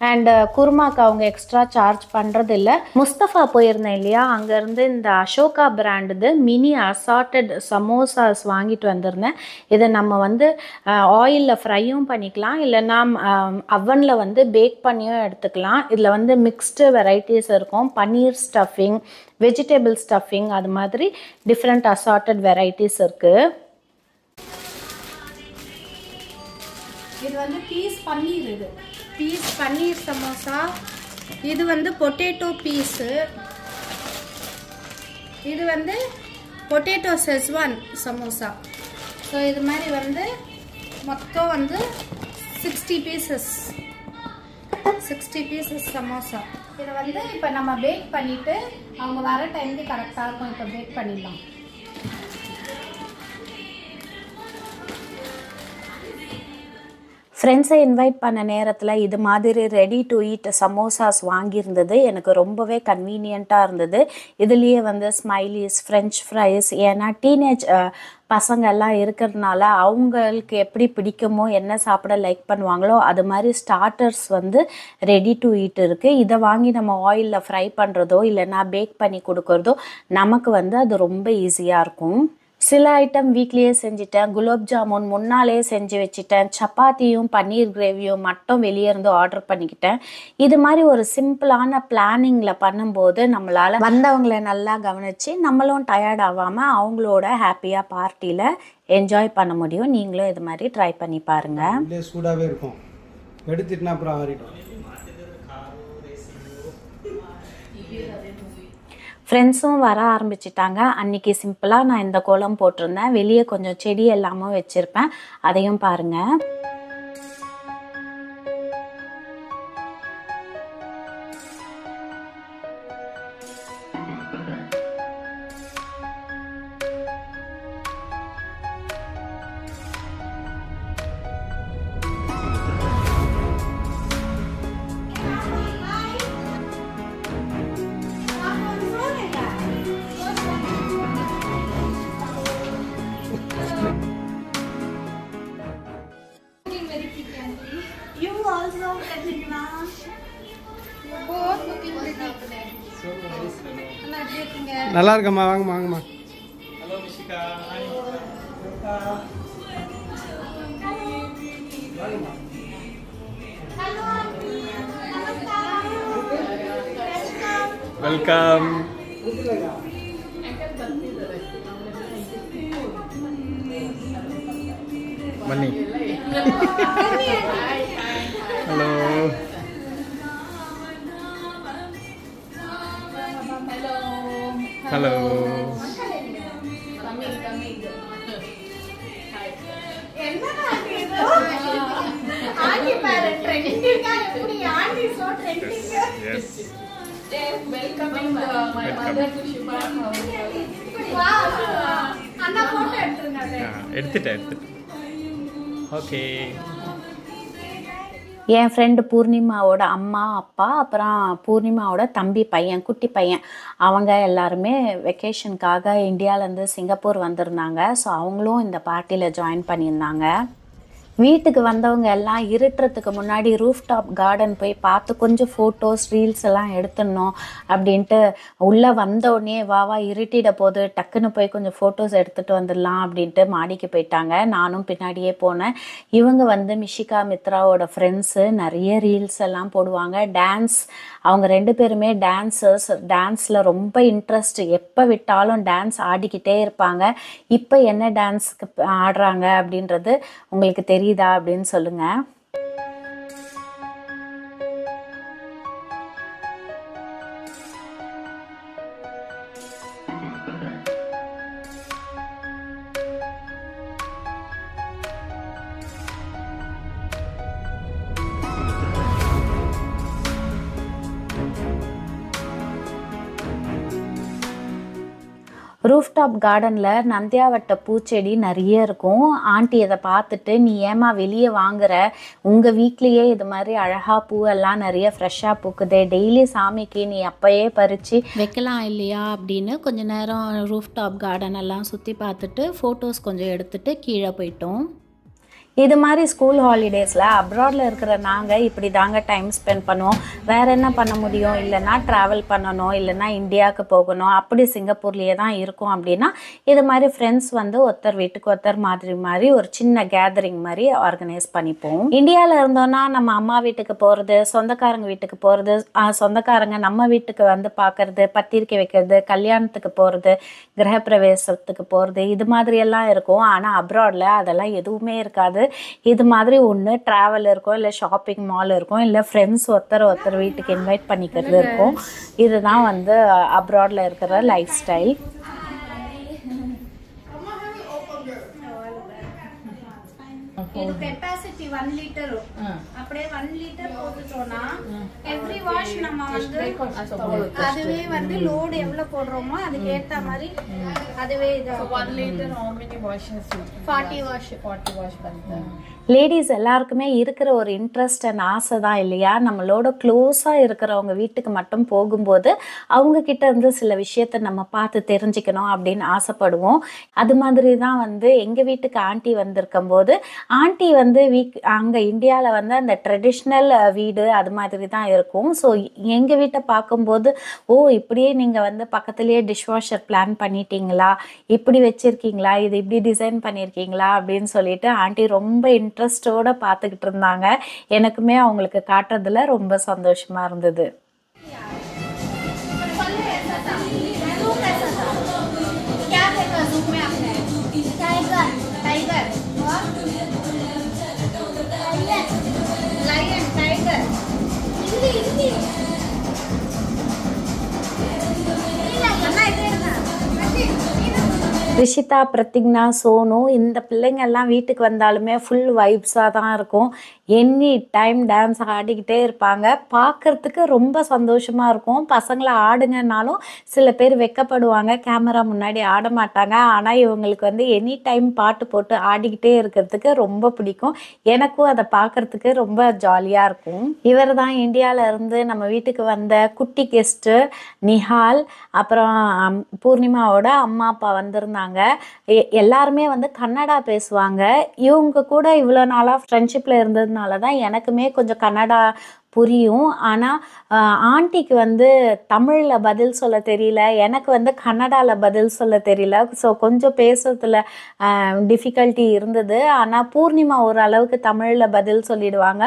A: அண்ட் குருமாக்கு அவங்க எக்ஸ்ட்ரா சார்ஜ் பண்ணுறதில்ல. முஸ்தஃபா போயிருந்தேன் இல்லையா, அங்கேருந்து இந்த அசோகா பிராண்டுது மினி அசார்ட்டட் சமோசாஸ் வாங்கிட்டு வந்திருந்தேன். இதை நம்ம வந்து ஆயிலில் ஃப்ரையும் பண்ணிக்கலாம், இல்லைன்னா அவனில் வந்து பேக் பண்ணியும் எடுத்துக்கலாம். இதில் வந்து மிக்ஸ்டு வெரைட்டிஸ் இருக்கும், பன்னீர் ஸ்டஃபிங், வெஜிடபிள் ஸ்டஃபிங், அது மாதிரி டிஃப்ரெண்ட் அசார்ட்டட் வெரைட்டிஸ் இருக்குது. இது வந்து பீஸ் பன்னீர், இது பீஸ் பன்னீர் சமோசா. இது வந்து பொட்டேட்டோ பீஸு. இது வந்து பொட்டேட்டோ செஸ்வான் சமோசா. ஸோ இது மாதிரி வந்து மொத்தம் வந்து 60 பீசஸ் சமோசா. இதை வந்து இப்போ நம்ம பேக் பண்ணிவிட்டு அவங்க வர டைமுக்கு கரெக்டாக இருக்கும். இப்போ பேக் பண்ணிடலாம். ஃப்ரெண்ட்ஸை இன்வைட் பண்ண நேரத்தில் இது மாதிரி ரெடி டு ஈட் சமோசாஸ் வாங்கியிருந்தது. எனக்கு ரொம்பவே கன்வீனியண்ட்டாக இருந்தது. இதுலேயே வந்து ஸ்மைலிஸ், ஃப்ரெஞ்ச் ஃப்ரைஸ், ஏன்னா டீனேஜ் பசங்கள்லாம் இருக்கிறதுனால அவங்களுக்கு எப்படி பிடிக்குமோ, என்ன சாப்பிட லைக் பண்ணுவாங்களோ அது மாதிரி ஸ்டார்டர்ஸ் வந்து ரெடி டு ஈட் இருக்குது. இதை வாங்கி நம்ம ஆயிலில் ஃப்ரை பண்ணுறதோ இல்லைன்னா பேக் பண்ணி கொடுக்குறதோ நமக்கு வந்து அது ரொம்ப ஈஸியாக இருக்கும். சில ஐட்டம் வீட்லேயே செஞ்சுட்டேன். குலோப் ஜாமுன் முன்னாலே செஞ்சு வச்சுட்டேன். சப்பாத்தியும் பன்னீர் கிரேவியும் மட்டும் வெளியே இருந்து ஆர்டர் பண்ணிக்கிட்டேன். இது மாதிரி ஒரு சிம்பிளான பிளானிங்கில் பண்ணும்போது நம்மளால் வந்தவங்களை நல்லா கவனித்து நம்மளும் டயர்ட் ஆகாமல் அவங்களோட ஹாப்பியாக பார்ட்டியில் என்ஜாய் பண்ண முடியும். நீங்களும் இது மாதிரி ட்ரை பண்ணி பாருங்கள்.
B: சூடாகவே இருக்கும், எடுத்துட்டுனா அப்புறம் ஆறிடும்.
A: ஃப்ரெண்ட்ஸும் வர ஆரம்பிச்சிட்டாங்க. அன்றைக்கி சிம்பிளாக நான் இந்த கோலம் போட்டிருந்தேன். வெளியே கொஞ்சம் செடி எல்லாமும் வச்சுருப்பேன், அதையும் பாருங்கள்.
B: நல்லா இருக்கம்மா, வாங்கம்மா வாங்கம்மா.
C: வெல்கம். மணி. ஹலோ. ஹலோ. எடுத்துட்டேன். ஓகே.
A: என் ஃப்ரெண்டு பூர்ணிமாவோட அம்மா, அப்பா, அப்புறம் பூர்ணிமாவோட தம்பி பையன், குட்டி பையன், அவங்க எல்லாருமே வெக்கேஷனுக்காக இந்தியாவிலேருந்து சிங்கப்பூர் வந்திருந்தாங்க. ஸோ அவங்களும் இந்த பார்ட்டியில் ஜாயின் பண்ணியிருந்தாங்க. வீட்டுக்கு வந்தவங்க எல்லாம் இருட்டுறதுக்கு முன்னாடி ரூஃப் டாப் கார்டன் போய் பார்த்து கொஞ்சம் ஃபோட்டோஸ், ரீல்ஸ் எல்லாம் எடுத்துடணும் அப்படின்ட்டு உள்ளே வந்தோடனே வா இருட்டிட போது டக்குன்னு போய் கொஞ்சம் ஃபோட்டோஸ் எடுத்துகிட்டு வந்துடலாம் அப்படின்ட்டு மாடிக்கு போயிட்டாங்க. நானும் பின்னாடியே போனேன். இவங்க வந்து மிஷிகா மித்ராவோட ஃப்ரெண்ட்ஸு. நிறைய ரீல்ஸ் எல்லாம் போடுவாங்க. டான்ஸ், அவங்க 2 பேருமே டான்ஸர்ஸ். டான்ஸில் ரொம்ப இன்ட்ரெஸ்ட், எப்போ விட்டாலும் டான்ஸ் ஆடிக்கிட்டே இருப்பாங்க. இப்போ என்ன டான்ஸுக்கு ஆடுறாங்க அப்படின்றது உங்களுக்கு தெரியுதா அப்படின்னு சொல்லுங்கள். ரூஃப்டாப் கார்டனில் நந்தியாவட்ட பூச்செடி நிறைய இருக்கும். ஆண்டி அதை பார்த்துட்டு, நீ ஏமா வெளியே வாங்குற, உங்கள் வீட்லேயே இது மாதிரி அழகாக பூவெல்லாம் நிறைய ஃப்ரெஷ்ஷாக பூக்குதே, டெய்லி சாமிக்கு நீ அப்போயே பறித்து வைக்கலாம் இல்லையா அப்படின்னு கொஞ்ச நேரம் ரூஃப்டாப் கார்டன் எல்லாம் சுற்றி பார்த்துட்டு ஃபோட்டோஸ் கொஞ்சம் எடுத்துகிட்டு கீழே போயிட்டோம். இது மாதிரி ஸ்கூல் ஹாலிடேஸில் அப்ராடில் இருக்கிற நாங்கள் இப்படி தாங்க டைம் ஸ்பெண்ட் பண்ணுவோம். வேறு என்ன பண்ண முடியும்? இல்லைன்னா ட்ராவல் பண்ணணும், இல்லைன்னா இந்தியாவுக்கு போகணும், அப்படி சிங்கப்பூர்லேயே தான் இருக்கும் அப்படின்னா இது மாதிரி ஃப்ரெண்ட்ஸ் வந்து ஒருத்தர் வீட்டுக்கு ஒருத்தர் மாதிரி ஒரு சின்ன கேதரிங் மாதிரி ஆர்கனைஸ் பண்ணிப்போம். இந்தியாவில் இருந்தோன்னா நம்ம அம்மா வீட்டுக்கு போகிறது, சொந்தக்காரங்க வீட்டுக்கு போகிறது, சொந்தக்காரங்க நம்ம வீட்டுக்கு வந்து பார்க்குறது, பத்திரிக்கை வைக்கிறது, கல்யாணத்துக்கு போகிறது, கிரகப்பிரவேசத்துக்கு போகிறது, இது மாதிரியெல்லாம் இருக்கும். ஆனால் அப்ராடில் அதெல்லாம் எதுவுமே இருக்காது. இது மாதிரி ஒன்று ட்ராவல் இருக்கும், இல்லை ஷாப்பிங் மால் இருக்கும், இல்லை ஃப்ரெண்ட்ஸ் ஒருத்தர் வீட்டுக்கு இன்வைட் பண்ணிக்கிறது இருக்கும். இதுதான் வந்து அப்ராடில் இருக்கிற லைஃப் ஸ்டைல்.
D: இது கெப்பாசிட்டி 1 லிட்டர். அப்படியே 1 லிட்டர் போட்டுட்டோம்னா எவ்ரி வாஷ் நம்ம வந்து அதுவே வந்து லோடு எவ்வளவு போடுறோமோ அதுக்கு ஏத்த மாதிரி அதுவே இது
E: 1 liter how many washes?
D: 40 wash
E: करते हैं.
A: லேடிஸ் எல்லாருக்குமே இருக்கிற ஒரு இன்ட்ரெஸ்ட் அண்ட் ஆசை தான் இல்லையா, நம்மளோட க்ளோஸாக இருக்கிறவங்க வீட்டுக்கு மட்டும் போகும்போது அவங்கக்கிட்ட இருந்து சில விஷயத்த நம்ம பார்த்து தெரிஞ்சுக்கணும் அப்படின்னு ஆசைப்படுவோம். அது மாதிரி தான் வந்து எங்கள் வீட்டுக்கு ஆண்டி வந்திருக்கும் போது ஆண்டி வந்து அங்கே இந்தியாவில் வந்து அந்த ட்ரெடிஷ்னல் வீடு அது மாதிரி தான் இருக்கும். ஸோ எங்கள் வீட்டை பார்க்கும்போது இப்படியே நீங்கள் வந்து பக்கத்துலேயே டிஷ்வாஷர் பிளான் பண்ணிட்டீங்களா, இப்படி வச்சுருக்கீங்களா, இது இப்படி டிசைன் பண்ணியிருக்கீங்களா அப்படின்னு சொல்லிட்டு ஆண்டி ரொம்ப இன்ட்ரெஸ்டோட பார்த்துக்கிட்டு இருந்தாங்க. எனக்குமே அவங்களுக்கு காட்டுறதுல ரொம்ப சந்தோஷமா இருந்தது. ரிஷிதா, பிரத்திக்னா, சோனு இந்த பிள்ளைங்கள்லாம் வீட்டுக்கு வந்தாலுமே ஃபுல் வைப்ஸாக தான் இருக்கும். எனி டைம் டான்ஸ் ஆடிக்கிட்டே இருப்பாங்க. பார்க்குறதுக்கு ரொம்ப சந்தோஷமாக இருக்கும். பசங்களை ஆடுங்கன்னாலும் சில பேர் வெக்கப்படுவாங்க, கேமரா முன்னாடி ஆட மாட்டாங்க. ஆனால் இவங்களுக்கு வந்து எனி டைம் பாட்டு போட்டு ஆடிக்கிட்டே இருக்கிறதுக்கு ரொம்ப பிடிக்கும். எனக்கும் அதை பார்க்குறதுக்கு ரொம்ப ஜாலியாக இருக்கும். இவர் தான் இந்தியாவில் இருந்து நம்ம வீட்டுக்கு வந்த குட்டி கெஸ்ட்டு நிஹால். அப்புறம் பூர்ணிமாவோட அம்மா அப்பா வந்திருந்தாங்க. எல்லாருமே வந்து கன்னடா பேசுவாங்க. இவங்க கூட இவ்வளோ நாளாக ஃப்ரெண்ட்ஷிப்பில் இருந்ததுனால தான் எனக்குமே கொஞ்சம் கன்னடா புரியும். ஆனால் ஆண்டிக்கு வந்து தமிழில் பதில் சொல்ல தெரியல, எனக்கு வந்து கன்னடாவில் பதில் சொல்ல தெரியல. ஸோ கொஞ்சம் பேசுறதுல டிஃபிகல்ட்டி இருந்தது. ஆனால் பூர்ணிமா ஓரளவுக்கு தமிழில் பதில் சொல்லிடுவாங்க.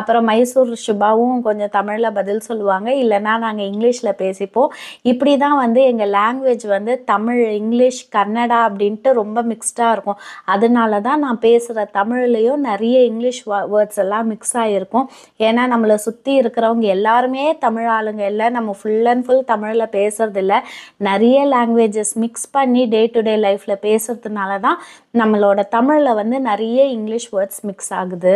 A: அப்புறம் மைசூர் சுபாவும் கொஞ்சம் தமிழில் பதில் சொல்லுவாங்க, இல்லைன்னா நாங்கள் இங்கிலீஷில் பேசிப்போம். இப்படி தான் வந்து எங்கள் லாங்குவேஜ் வந்து தமிழ், இங்கிலீஷ், கன்னடா அப்படின்ட்டு ரொம்ப மிக்ஸ்டாக இருக்கும். அதனால தான் நான் பேசுகிற தமிழ்லேயும் நிறைய இங்கிலீஷ் வேர்ட்ஸ் எல்லாம் மிக்ஸ் ஆகிருக்கும். ஏன்னா நம்மளை சுற்றி இருக்கிறவங்க எல்லாருமே தமிழ் ஆளுங்க இல்லை, நம்ம ஃபுல் அண்ட் ஃபுல் தமிழில் பேசுறது இல்லை. நிறைய லாங்குவேஜஸ் மிக்ஸ் பண்ணி டே டு டே லைஃப்பில் பேசுறதுனால தான் நம்மளோட தமிழில் வந்து நிறைய இங்கிலீஷ் வேர்ட்ஸ் மிக்ஸ் ஆகுது.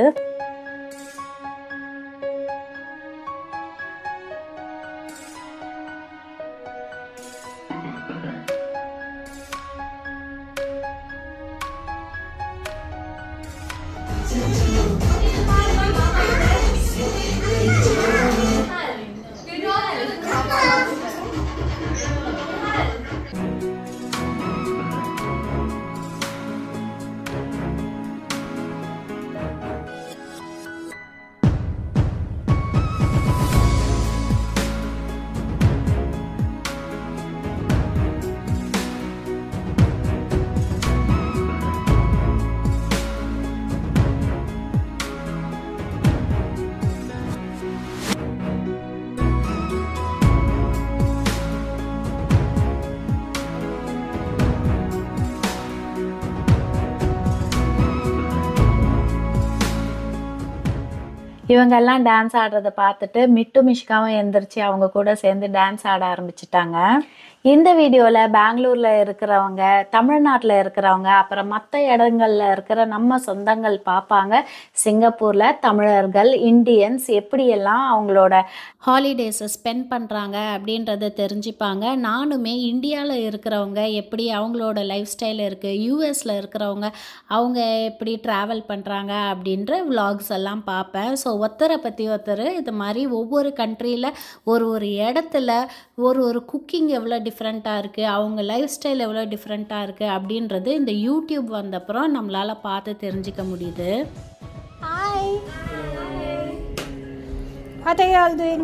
A: இவங்கெல்லாம் டான்ஸ் ஆடுறதை பார்த்துட்டு மிட்டு மிஷ்காவும் எந்திரிச்சு அவங்க கூட சேர்ந்து டான்ஸ் ஆட ஆரம்பிச்சிட்டாங்க. இந்த வீடியோவில் பெங்களூரில் இருக்கிறவங்க, தமிழ்நாட்டில் இருக்கிறவங்க, அப்புறம் மற்ற இடங்களில் இருக்கிற நம்ம சொந்தங்கள் பார்ப்பாங்க. சிங்கப்பூரில் தமிழர்கள், இந்தியன்ஸ் எப்படியெல்லாம் அவங்களோட ஹாலிடேஸை ஸ்பெண்ட் பண்ணுறாங்க அப்படின்றத தெரிஞ்சுப்பாங்க. நானுமே இந்தியாவில் இருக்கிறவங்க எப்படி அவங்களோட லைஃப் ஸ்டைல் இருக்குது, யூஎஸில் இருக்கிறவங்க அவங்க எப்படி ட்ராவல் பண்ணுறாங்க அப்படின்ற விலாக்ஸ் எல்லாம் பார்ப்பேன். ஸோ ஒருத்தரை பற்றி ஒருத்தர் இது மாதிரி ஒவ்வொரு கண்ட்ரியில் ஒரு இடத்துல ஒரு குக்கிங் எவ்வளோ டிஃப்ரெண்ட்டாக இருக்குது, அவங்க லைஃப் ஸ்டைல் எவ்வளோ டிஃப்ரெண்ட்டாக இருக்குது அப்படின்றது இந்த யூடியூப் வந்தப்புறம் நம்மளால் பார்த்து தெரிஞ்சிக்க முடியுது.
D: Hi. What are you all doing?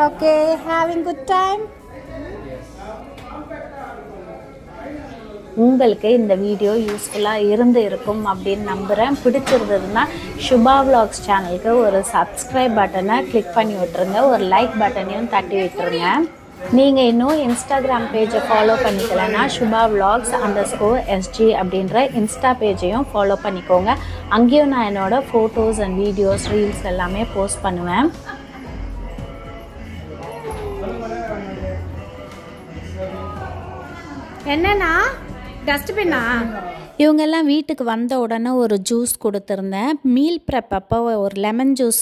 D: Okay, having good time?
A: உங்களுக்கு இந்த வீடியோ யூஸ்ஃபுல்லாக இருக்கும் அப்படின்னு நம்புகிறேன். பிடிச்சிருந்ததுன்னா சுபா vlogs சேனலுக்கு ஒரு சப்ஸ்கிரைப் பட்டனை கிளிக் பண்ணி விட்டுருங்க, ஒரு லைக் பட்டனையும் தட்டி விட்டுருங்க. நீங்கள் இன்னும் இன்ஸ்டாகிராம் பேஜை ஃபாலோ பண்ணிக்கலன்னா சுபா vlogs_SG அப்படின்ற இன்ஸ்டா பேஜையும் ஃபாலோ பண்ணிக்கோங்க. அங்கேயும் நான் என்னோடய ஃபோட்டோஸ் அண்ட் வீடியோஸ் ரீல்ஸ் எல்லாமே போஸ்ட் பண்ணுவேன்.
D: என்னன்னா டஸ்ட்பின்னா
A: இவங்கெல்லாம் வீட்டுக்கு வந்த உடனே ஒரு ஜூஸ் கொடுத்துருந்தேன். மீல் ப்ரெப் அப்போ ஒரு லெமன் ஜூஸ்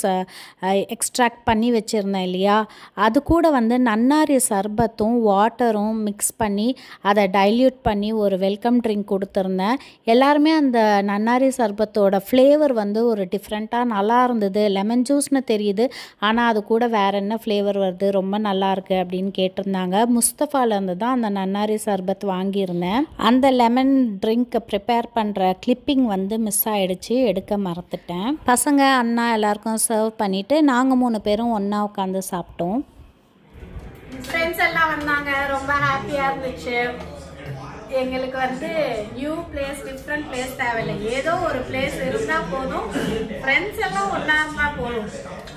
A: எக்ஸ்ட்ராக்ட் பண்ணி வச்சுருந்தேன் இல்லையா, அது கூட வந்து நன்னாரி சர்பத்தும் வாட்டரும் மிக்ஸ் பண்ணி அதை டைல்யூட் பண்ணி ஒரு வெல்கம் ட்ரிங்க் கொடுத்துருந்தேன். எல்லாருமே அந்த நன்னாரி சர்பத்தோட ஃப்ளேவர் வந்து ஒரு டிஃப்ரெண்ட்டாக நல்லா இருந்தது. லெமன் ஜூஸ்னு தெரியுது, ஆனால் அது கூட வேறு என்ன ஃப்ளேவர் வருது, ரொம்ப நல்லாயிருக்கு அப்படின்னு கேட்டிருந்தாங்க. முஸ்தஃபாலேருந்து தான் அந்த நன்னாரி சர்பத் வாங்கியிருந்தேன். அந்த லெமன் ட்ரிங்க் ப்ரிப்பேர் பண்ணுற கிளிப்பிங் வந்து மிஸ் ஆகிடுச்சு, எடுக்க மறந்துட்டேன். பசங்க அண்ணா எல்லாருக்கும் சர்வ் பண்ணிவிட்டு நாங்கள் 3 பேரும் ஒன்றா உட்காந்து சாப்பிட்டோம்.
D: ஃப்ரெண்ட்ஸ் எல்லாம் வந்தாங்க, ரொம்ப ஹாப்பியாக இருந்துச்சு. எங்களுக்கு வந்து நியூ பிளேஸ், டிஃப்ரெண்ட் பிளேஸ் தேவையில்லை, ஏதோ ஒரு பிளேஸ் இருந்தால் போதும், ஃப்ரெண்ட்ஸ் எல்லாம் ஒன்றா இருந்தால் போதும்,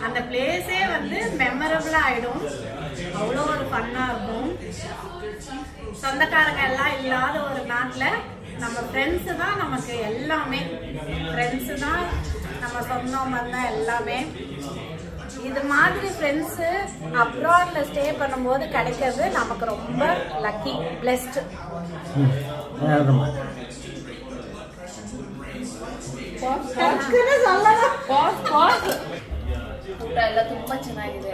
D: அந்த பிளேஸே வந்து மெமரபிளாக ஆகிடும், அவ்வளோ ஒரு ஃபன்னாக இருக்கும். சொந்தக்காரங்க எல்லாம் இல்லாத ஒரு நாட்டில் நம்ம ஃப்ரெண்ட்ஸு தான் நமக்கு எல்லாமே, ஃப்ரெண்ட்ஸு தான் நம்ம சொந்தம் வந்தால் எல்லாமே. இது மாதிரி ஃப்ரெண்ட்ஸு அப்ராடில் ஸ்டே பண்ணும்போது கிடைக்கிறது நமக்கு ரொம்ப லக்கி, பிளெஸ்டு.
E: ಊಟ ಎಲ್ಲ ತುಂಬಾ ಚೆನ್ನಾಗಿದೆ.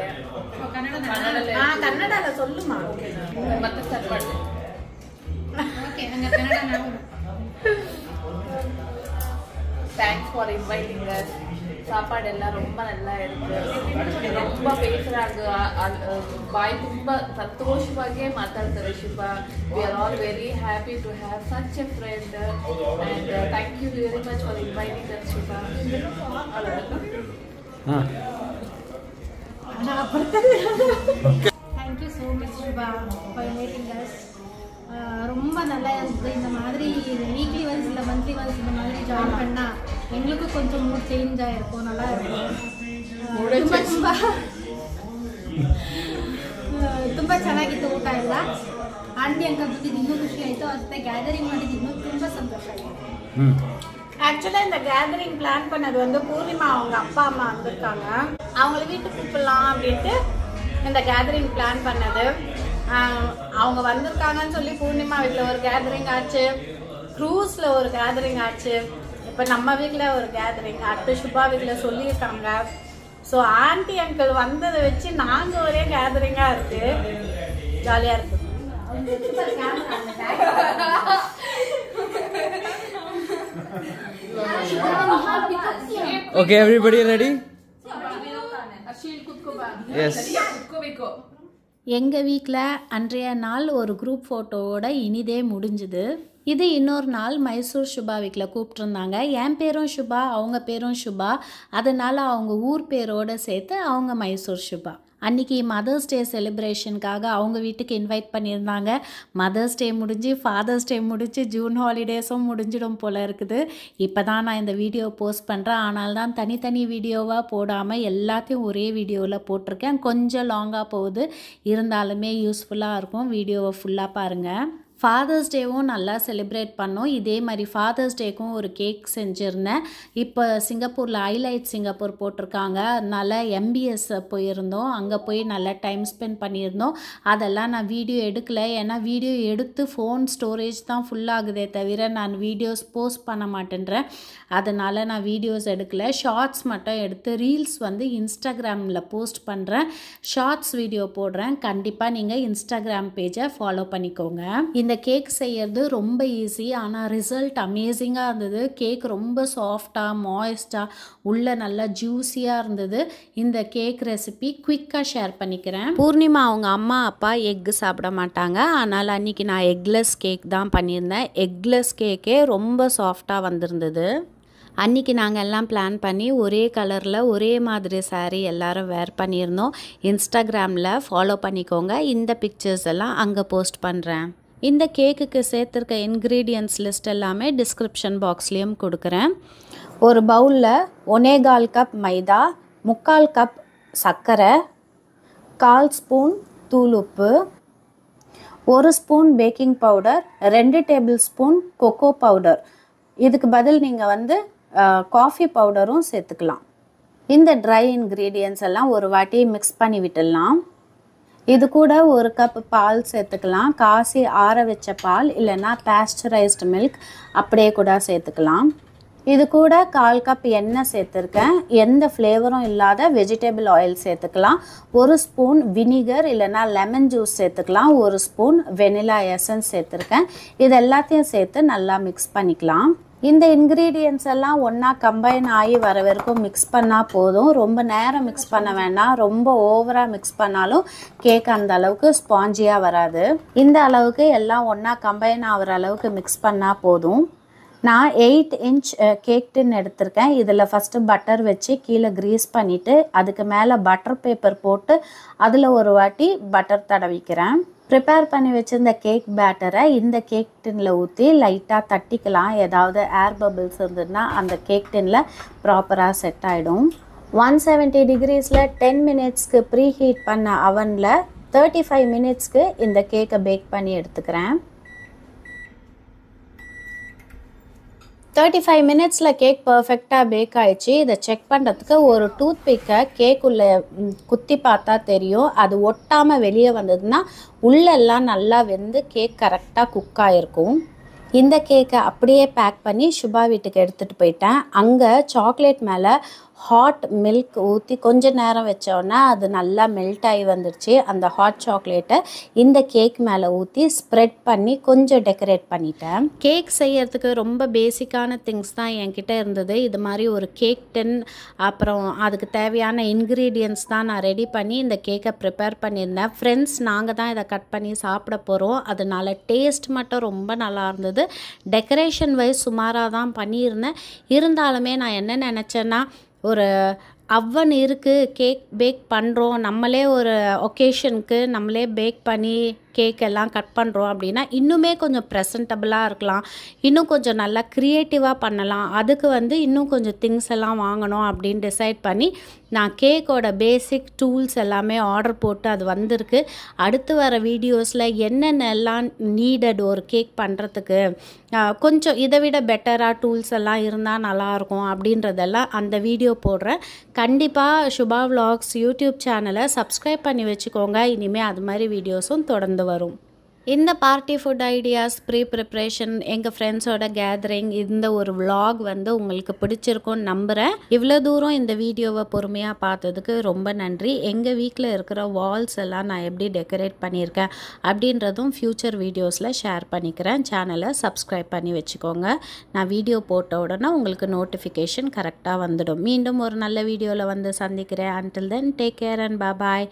D: ಕನ್ನಡ சொல்லுமா?
E: ಮತ್ತೆ ಸ್ಟಾರ್ಟ್ ಮಾಡಿ. Thanks for inviting as. சாப்பாடெல்லாம் ரொம்ப நல்லா இருக்கு, ரொம்ப பேசுறாங்க, ಬಾಯಿ ತುಂಬ ಸಂತೋಷವಾಗಿ ಮಾತಾಡ್ತಾರೆ Shiba. We are all very happy to have such a friend and thank you very much for inviting us Shiba.
D: Thank you so much Subha for inviting us. ரொம்ப நல்லா இருந்தது. இந்த மாதிரி வீக்லி ஒன்ஸ் இல்லை மந்த்லி ஒன்ஸ் இந்த மாதிரி ஜாயின் பண்ணால் எங்களுக்கும் கொஞ்சம் மூட் சேஞ்ச் ஆகிருக்கும், நல்லா இருக்கும். ತುಂಬ ಚೆನ್ನಾಗಿತ್ತು ಊಟ ಎಲ್ಲ. ಆಂಟಿ ಅಂಕಲ್ ಬಂದಿದ್ದು ಇನ್ನೂ ಖುಷಿ ಆಯಿತು, ಅಷ್ಟೇ ಗ್ಯಾದರಿಂಗ್ ಮಾಡಿದ್ದು ಇನ್ನೂ ತುಂಬ ಸಂತೋಷ ಆಯಿತು. ஆக்சுவலாக இந்த கேதரிங் பிளான் பண்ணது வந்து பூர்ணிமா அவங்க அப்பா அம்மா வந்திருக்காங்க, அவங்கள வீட்டுக்கு கூப்பிடலாம் அப்படின்ட்டு இந்த கேதரிங் பிளான் பண்ணது. அவங்க வந்திருக்காங்கன்னு சொல்லி பூர்ணிமா வீட்டில் ஒரு கேதரிங் ஆச்சு, க்ரூஸில் ஒரு கேதரிங் ஆச்சு, இப்போ நம்ம வீட்டில் ஒரு கேதரிங், அடுத்து சுபா வீட்டில் சொல்லியிருக்காங்க. ஸோ ஆண்டி அங்கிள் வந்ததை வச்சு நாங்கள் ஒரே கேதரிங்காக இருக்குது, ஜாலியாக இருக்குது.
B: Okay, everybody ready? Yes.
A: எங்கள் வீட்டில் அன்றைய நாள் ஒரு குரூப் ஃபோட்டோவோட இனிதே முடிஞ்சுது. இது இன்னொரு நாள் மைசூர் சுபா வீட்டில் கூப்பிட்ருந்தாங்க. என் பேரும் சுபா, அவங்க பேரும் சுபா, அதனால் அவங்க ஊர் பேரோடு சேர்த்து அவங்க மைசூர் சுபா. அன்றைக்கி மதர்ஸ் டே செலிப்ரேஷனுக்காக அவங்க வீட்டுக்கு இன்வைட் பண்ணியிருந்தாங்க. மதர்ஸ் டே முடிஞ்சு ஃபாதர்ஸ் டே முடிஞ்சு ஜூன் ஹாலிடேஸும் முடிஞ்சிடும் போல் இருக்குது. இப்போ தான் நான் இந்த வீடியோ போஸ்ட் பண்ணுறேன், ஆனால் தான் தனித்தனி வீடியோவாக போடாமல் எல்லாத்தையும் ஒரே வீடியோவில் போட்டிருக்கேன். கொஞ்சம் லாங்காக போகுது, இருந்தாலுமே யூஸ்ஃபுல்லாக இருக்கும். வீடியோவை ஃபுல்லாக பாருங்கள். ஃபாதர்ஸ் டேவும் நல்லா செலிப்ரேட் பண்ணோம். இதே மாதிரி ஃபாதர்ஸ் டேக்கும் ஒரு கேக் செஞ்சுருந்தேன். இப்போ சிங்கப்பூரில் ஹைலைட் சிங்கப்பூர் போட்டிருக்காங்க, அதனால் MBS போயிருந்தோம், அங்கே போய் நல்லா டைம் ஸ்பெண்ட் பண்ணியிருந்தோம். அதெல்லாம் நான் வீடியோ எடுக்கலை, ஏன்னா வீடியோ எடுத்து ஃபோன் ஸ்டோரேஜ் தான் ஃபுல்லாகுதே தவிர நான் வீடியோஸ் போஸ்ட் பண்ண மாட்டேன்றேன். அதனால் நான் வீடியோஸ் எடுக்கலை, ஷார்ட்ஸ் மட்டும் எடுத்து ரீல்ஸ் வந்து இன்ஸ்டாகிராமில் போஸ்ட் பண்ணுறேன், ஷார்ட்ஸ் வீடியோ போடுறேன். கண்டிப்பாக நீங்கள் இன்ஸ்டாகிராம் பேஜை ஃபாலோ பண்ணிக்கோங்க. இந்த இந்த கேக் செய்யறது ரொம்ப ஈஸி, ஆனால் ரிசல்ட் அமேசிங்காக இருந்தது. கேக் ரொம்ப சாஃப்டாக மாய்ஸ்டாக உள்ள நல்லா ஜூஸியாக இருந்தது. இந்த கேக் ரெசிபி குயிக்காக ஷேர் பண்ணிக்கிறேன். பூர்ணிமா அவங்க அம்மா அப்பா எக்கு சாப்பிட மாட்டாங்க, அதனால் அன்றைக்கி நான் எக்லெஸ் கேக் தான் பண்ணியிருந்தேன். எக்லெஸ் கேக்கே ரொம்ப சாஃப்டாக வந்திருந்தது. அன்றைக்கி நாங்கள் எல்லாம் பிளான் பண்ணி ஒரே கலரில் ஒரே மாதிரி சாரீ எல்லோரும் வேர் பண்ணியிருந்தோம். இன்ஸ்டாகிராமில் ஃபாலோ பண்ணிக்கோங்க, இந்த பிக்சர்ஸ் எல்லாம் அங்கே போஸ்ட் பண்ணுறேன். இந்த கேக்குக்கு சேர்த்துருக்க இன்க்ரீடியன்ட்ஸ் லிஸ்ட் எல்லாமே டிஸ்கிரிப்ஷன் பாக்ஸ்லேயும் கொடுக்குறேன். ஒரு பவுலில் 1/4 கப் மைதா, 3/4 கப் சர்க்கரை, 1/4 ஸ்பூன் தூள் உப்பு, 1 spoon baking powder, 2 table spoon cocoa powder. இதுக்கு பதில் நீங்கள் காஃபி பவுடரும் சேர்த்துக்கலாம். இந்த ட்ரை இன்க்ரீடியன்ட்ஸ் எல்லாம் ஒரு வாட்டி மிக்ஸ் பண்ணி விட்டுடலாம். இது கூட 1 கப் பால் சேர்த்துக்கலாம். காசி ஆற வச்ச பால் இல்லைன்னா பாஸ்டரைஸ்டு மில்க் அப்படியே கூட சேர்த்துக்கலாம். இது கூட 1/4 கப் எண்ணெய் சேர்த்துருக்கேன். எந்த ஃப்ளேவரும் இல்லாத வெஜிடபிள் ஆயில் சேர்த்துக்கலாம். 1 ஸ்பூன் வினிகர் இல்லைன்னா லெமன் ஜூஸ் சேர்த்துக்கலாம். 1 ஸ்பூன் வெனிலா எசன்ஸ் சேர்த்துருக்கேன். இது எல்லாத்தையும் சேர்த்து நல்லா மிக்ஸ் பண்ணிக்கலாம். இந்த இன்க்ரீடியன்ட்ஸ் எல்லாம் ஒன்றா கம்பைன் ஆகி வர வரைக்கும் மிக்ஸ் பண்ணால் போதும். ரொம்ப நேரம் மிக்ஸ் பண்ண வேண்டாம், ரொம்ப ஓவராக மிக்ஸ் பண்ணாலும் கேக் அந்த அளவுக்கு ஸ்பாஞ்சியாக வராது. இந்த அளவுக்கு எல்லாம் ஒன்றா கம்பைன் ஆகிற அளவுக்கு மிக்ஸ் பண்ணால் போதும். நான் 8 இன்ச் கேக் டின் எடுத்திருக்கேன். இதில் ஃபஸ்ட்டு பட்டர் வச்சு கீழே க்ரீஸ் பண்ணிவிட்டு அதுக்கு மேலே பட்டர் பேப்பர் போட்டு அதில் ஒரு வாட்டி பட்டர் தடவிக்கிறேன். ப்ரிப்பேர் பண்ணி வச்சுருந்த கேக் பேட்டரை இந்த கேக் டின்னில் ஊற்றி லைட்டாக தட்டிக்கலாம். ஏதாவது ஏர் பபிள்ஸ் இருந்ததுன்னா அந்த கேக் டின்னில் ப்ராப்பராக செட் ஆகிடும். 170 டிகிரிஸில் 10 மினிட்ஸ்க்கு ப்ரீ ஹீட் பண்ண அவனில் 35 மினிட்ஸ்க்கு இந்த கேக்கை பேக் பண்ணி எடுத்துக்கிறேன். 35 மினிட்ஸில் கேக் பர்ஃபெக்டாக பேக் ஆகிடுச்சு. இதை செக் பண்ணுறதுக்கு ஒரு டூத் பிக்கை கேக்குள்ளே குத்தி பார்த்தா தெரியும். அது ஒட்டாமல் வெளியே வந்ததுன்னா உள்ளெல்லாம் நல்லா வெந்து கேக் கரெக்டாக குக் ஆகிருக்கும். இந்த கேக்கை அப்படியே பேக் பண்ணி சுபா வீட்டுக்கு எடுத்துகிட்டு போயிட்டேன். அங்கே சாக்லேட் மேலே ஹாட் மில்க் ஊற்றி கொஞ்ச நேரம் வச்சோன்னா அது நல்லா மெல்ட் ஆகி வந்துடுச்சு. அந்த ஹாட் சாக்லேட்டை இந்த கேக் மேலே ஊற்றி ஸ்ப்ரெட் பண்ணி கொஞ்சம் டெக்கரேட் பண்ணிட்டேன். கேக் செய்யறதுக்கு ரொம்ப பேசிக்கான திங்ஸ் தான் என்கிட்ட இருந்தது. இது மாதிரி ஒரு கேக் டின், அப்புறம் அதுக்கு தேவையான இன்க்ரீடியன்ட்ஸ் தான் நான் ரெடி பண்ணி இந்த கேக்கை ப்ரிப்பேர் பண்ணியிருந்தேன். ஃப்ரெண்ட்ஸ் நாங்கள் தான் இதை கட் பண்ணி சாப்பிட போகிறோம். அதனால டேஸ்ட் மட்டும் ரொம்ப நல்லா இருந்தது. டெக்கரேஷன் வைஸ் சுமாராக தான் பண்ணியிருந்தேன். இருந்தாலுமே நான் என்ன நினச்சேன்னா, ஒரு அவன் இருக்குது, கேக் பேக் பண்ணுறோம், நம்மளே ஒரு ஒகேஷனுக்கு நம்மளே பேக் பண்ணி கேக் எல்லாம் கட் பண்ணுறோம் அப்படின்னா இன்னுமே கொஞ்சம் ப்ரெசன்டபுளாக இருக்கலாம், இன்னும் கொஞ்சம் நல்லா க்ரியேட்டிவாக பண்ணலாம். அதுக்கு இன்னும் கொஞ்சம் திங்ஸ் எல்லாம் வாங்கணும் அப்படின்னு டிசைட் பண்ணி நான் கேக்கோட பேசிக் டூல்ஸ் எல்லாமே ஆர்டர் போட்டு அது வந்திருக்கு. அடுத்து வர வீடியோஸில் என்னென்னலாம் நீடட் ஒரு கேக் பண்ணுறதுக்கு, கொஞ்சம் இதை விட பெட்டராக டூல்ஸ் எல்லாம் இருந்தால் நல்லாயிருக்கும் அப்படின்றதெல்லாம் அந்த வீடியோ போடுறேன். கண்டிப்பாக சுபா விலாக்ஸ் யூடியூப் சேனலை சப்ஸ்கிரைப் பண்ணி வச்சுக்கோங்க. இனிமேல் அது மாதிரி வீடியோஸும் தொடர்ந்து வரும். இந்த party food ideas, pre preparation, எங்கள் ஃப்ரெண்ட்ஸோட கேதரிங், இந்த ஒரு விலாக் உங்களுக்கு பிடிச்சிருக்கும்னு நம்புகிறேன். இவ்வளோ தூரம் இந்த வீடியோவை பொறுமையாக பார்த்ததுக்கு ரொம்ப நன்றி. எங்கள் வீட்டில் இருக்கிற வால்ஸ் எல்லாம் நான் எப்படி டெக்கரேட் பண்ணியிருக்கேன் அப்படின்றதும் ஃப்யூச்சர் வீடியோஸில் ஷேர் பண்ணிக்கிறேன். சேனலை சப்ஸ்கிரைப் பண்ணி வச்சுக்கோங்க. நான் வீடியோ போட்ட உடனே உங்களுக்கு நோட்டிஃபிகேஷன் கரெக்டாக வந்துடும். மீண்டும் ஒரு நல்ல வீடியோவில் சந்திக்கிறேன். Until then, take care and bye-bye.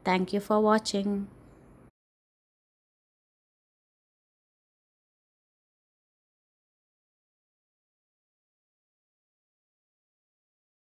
A: Thank you for watching.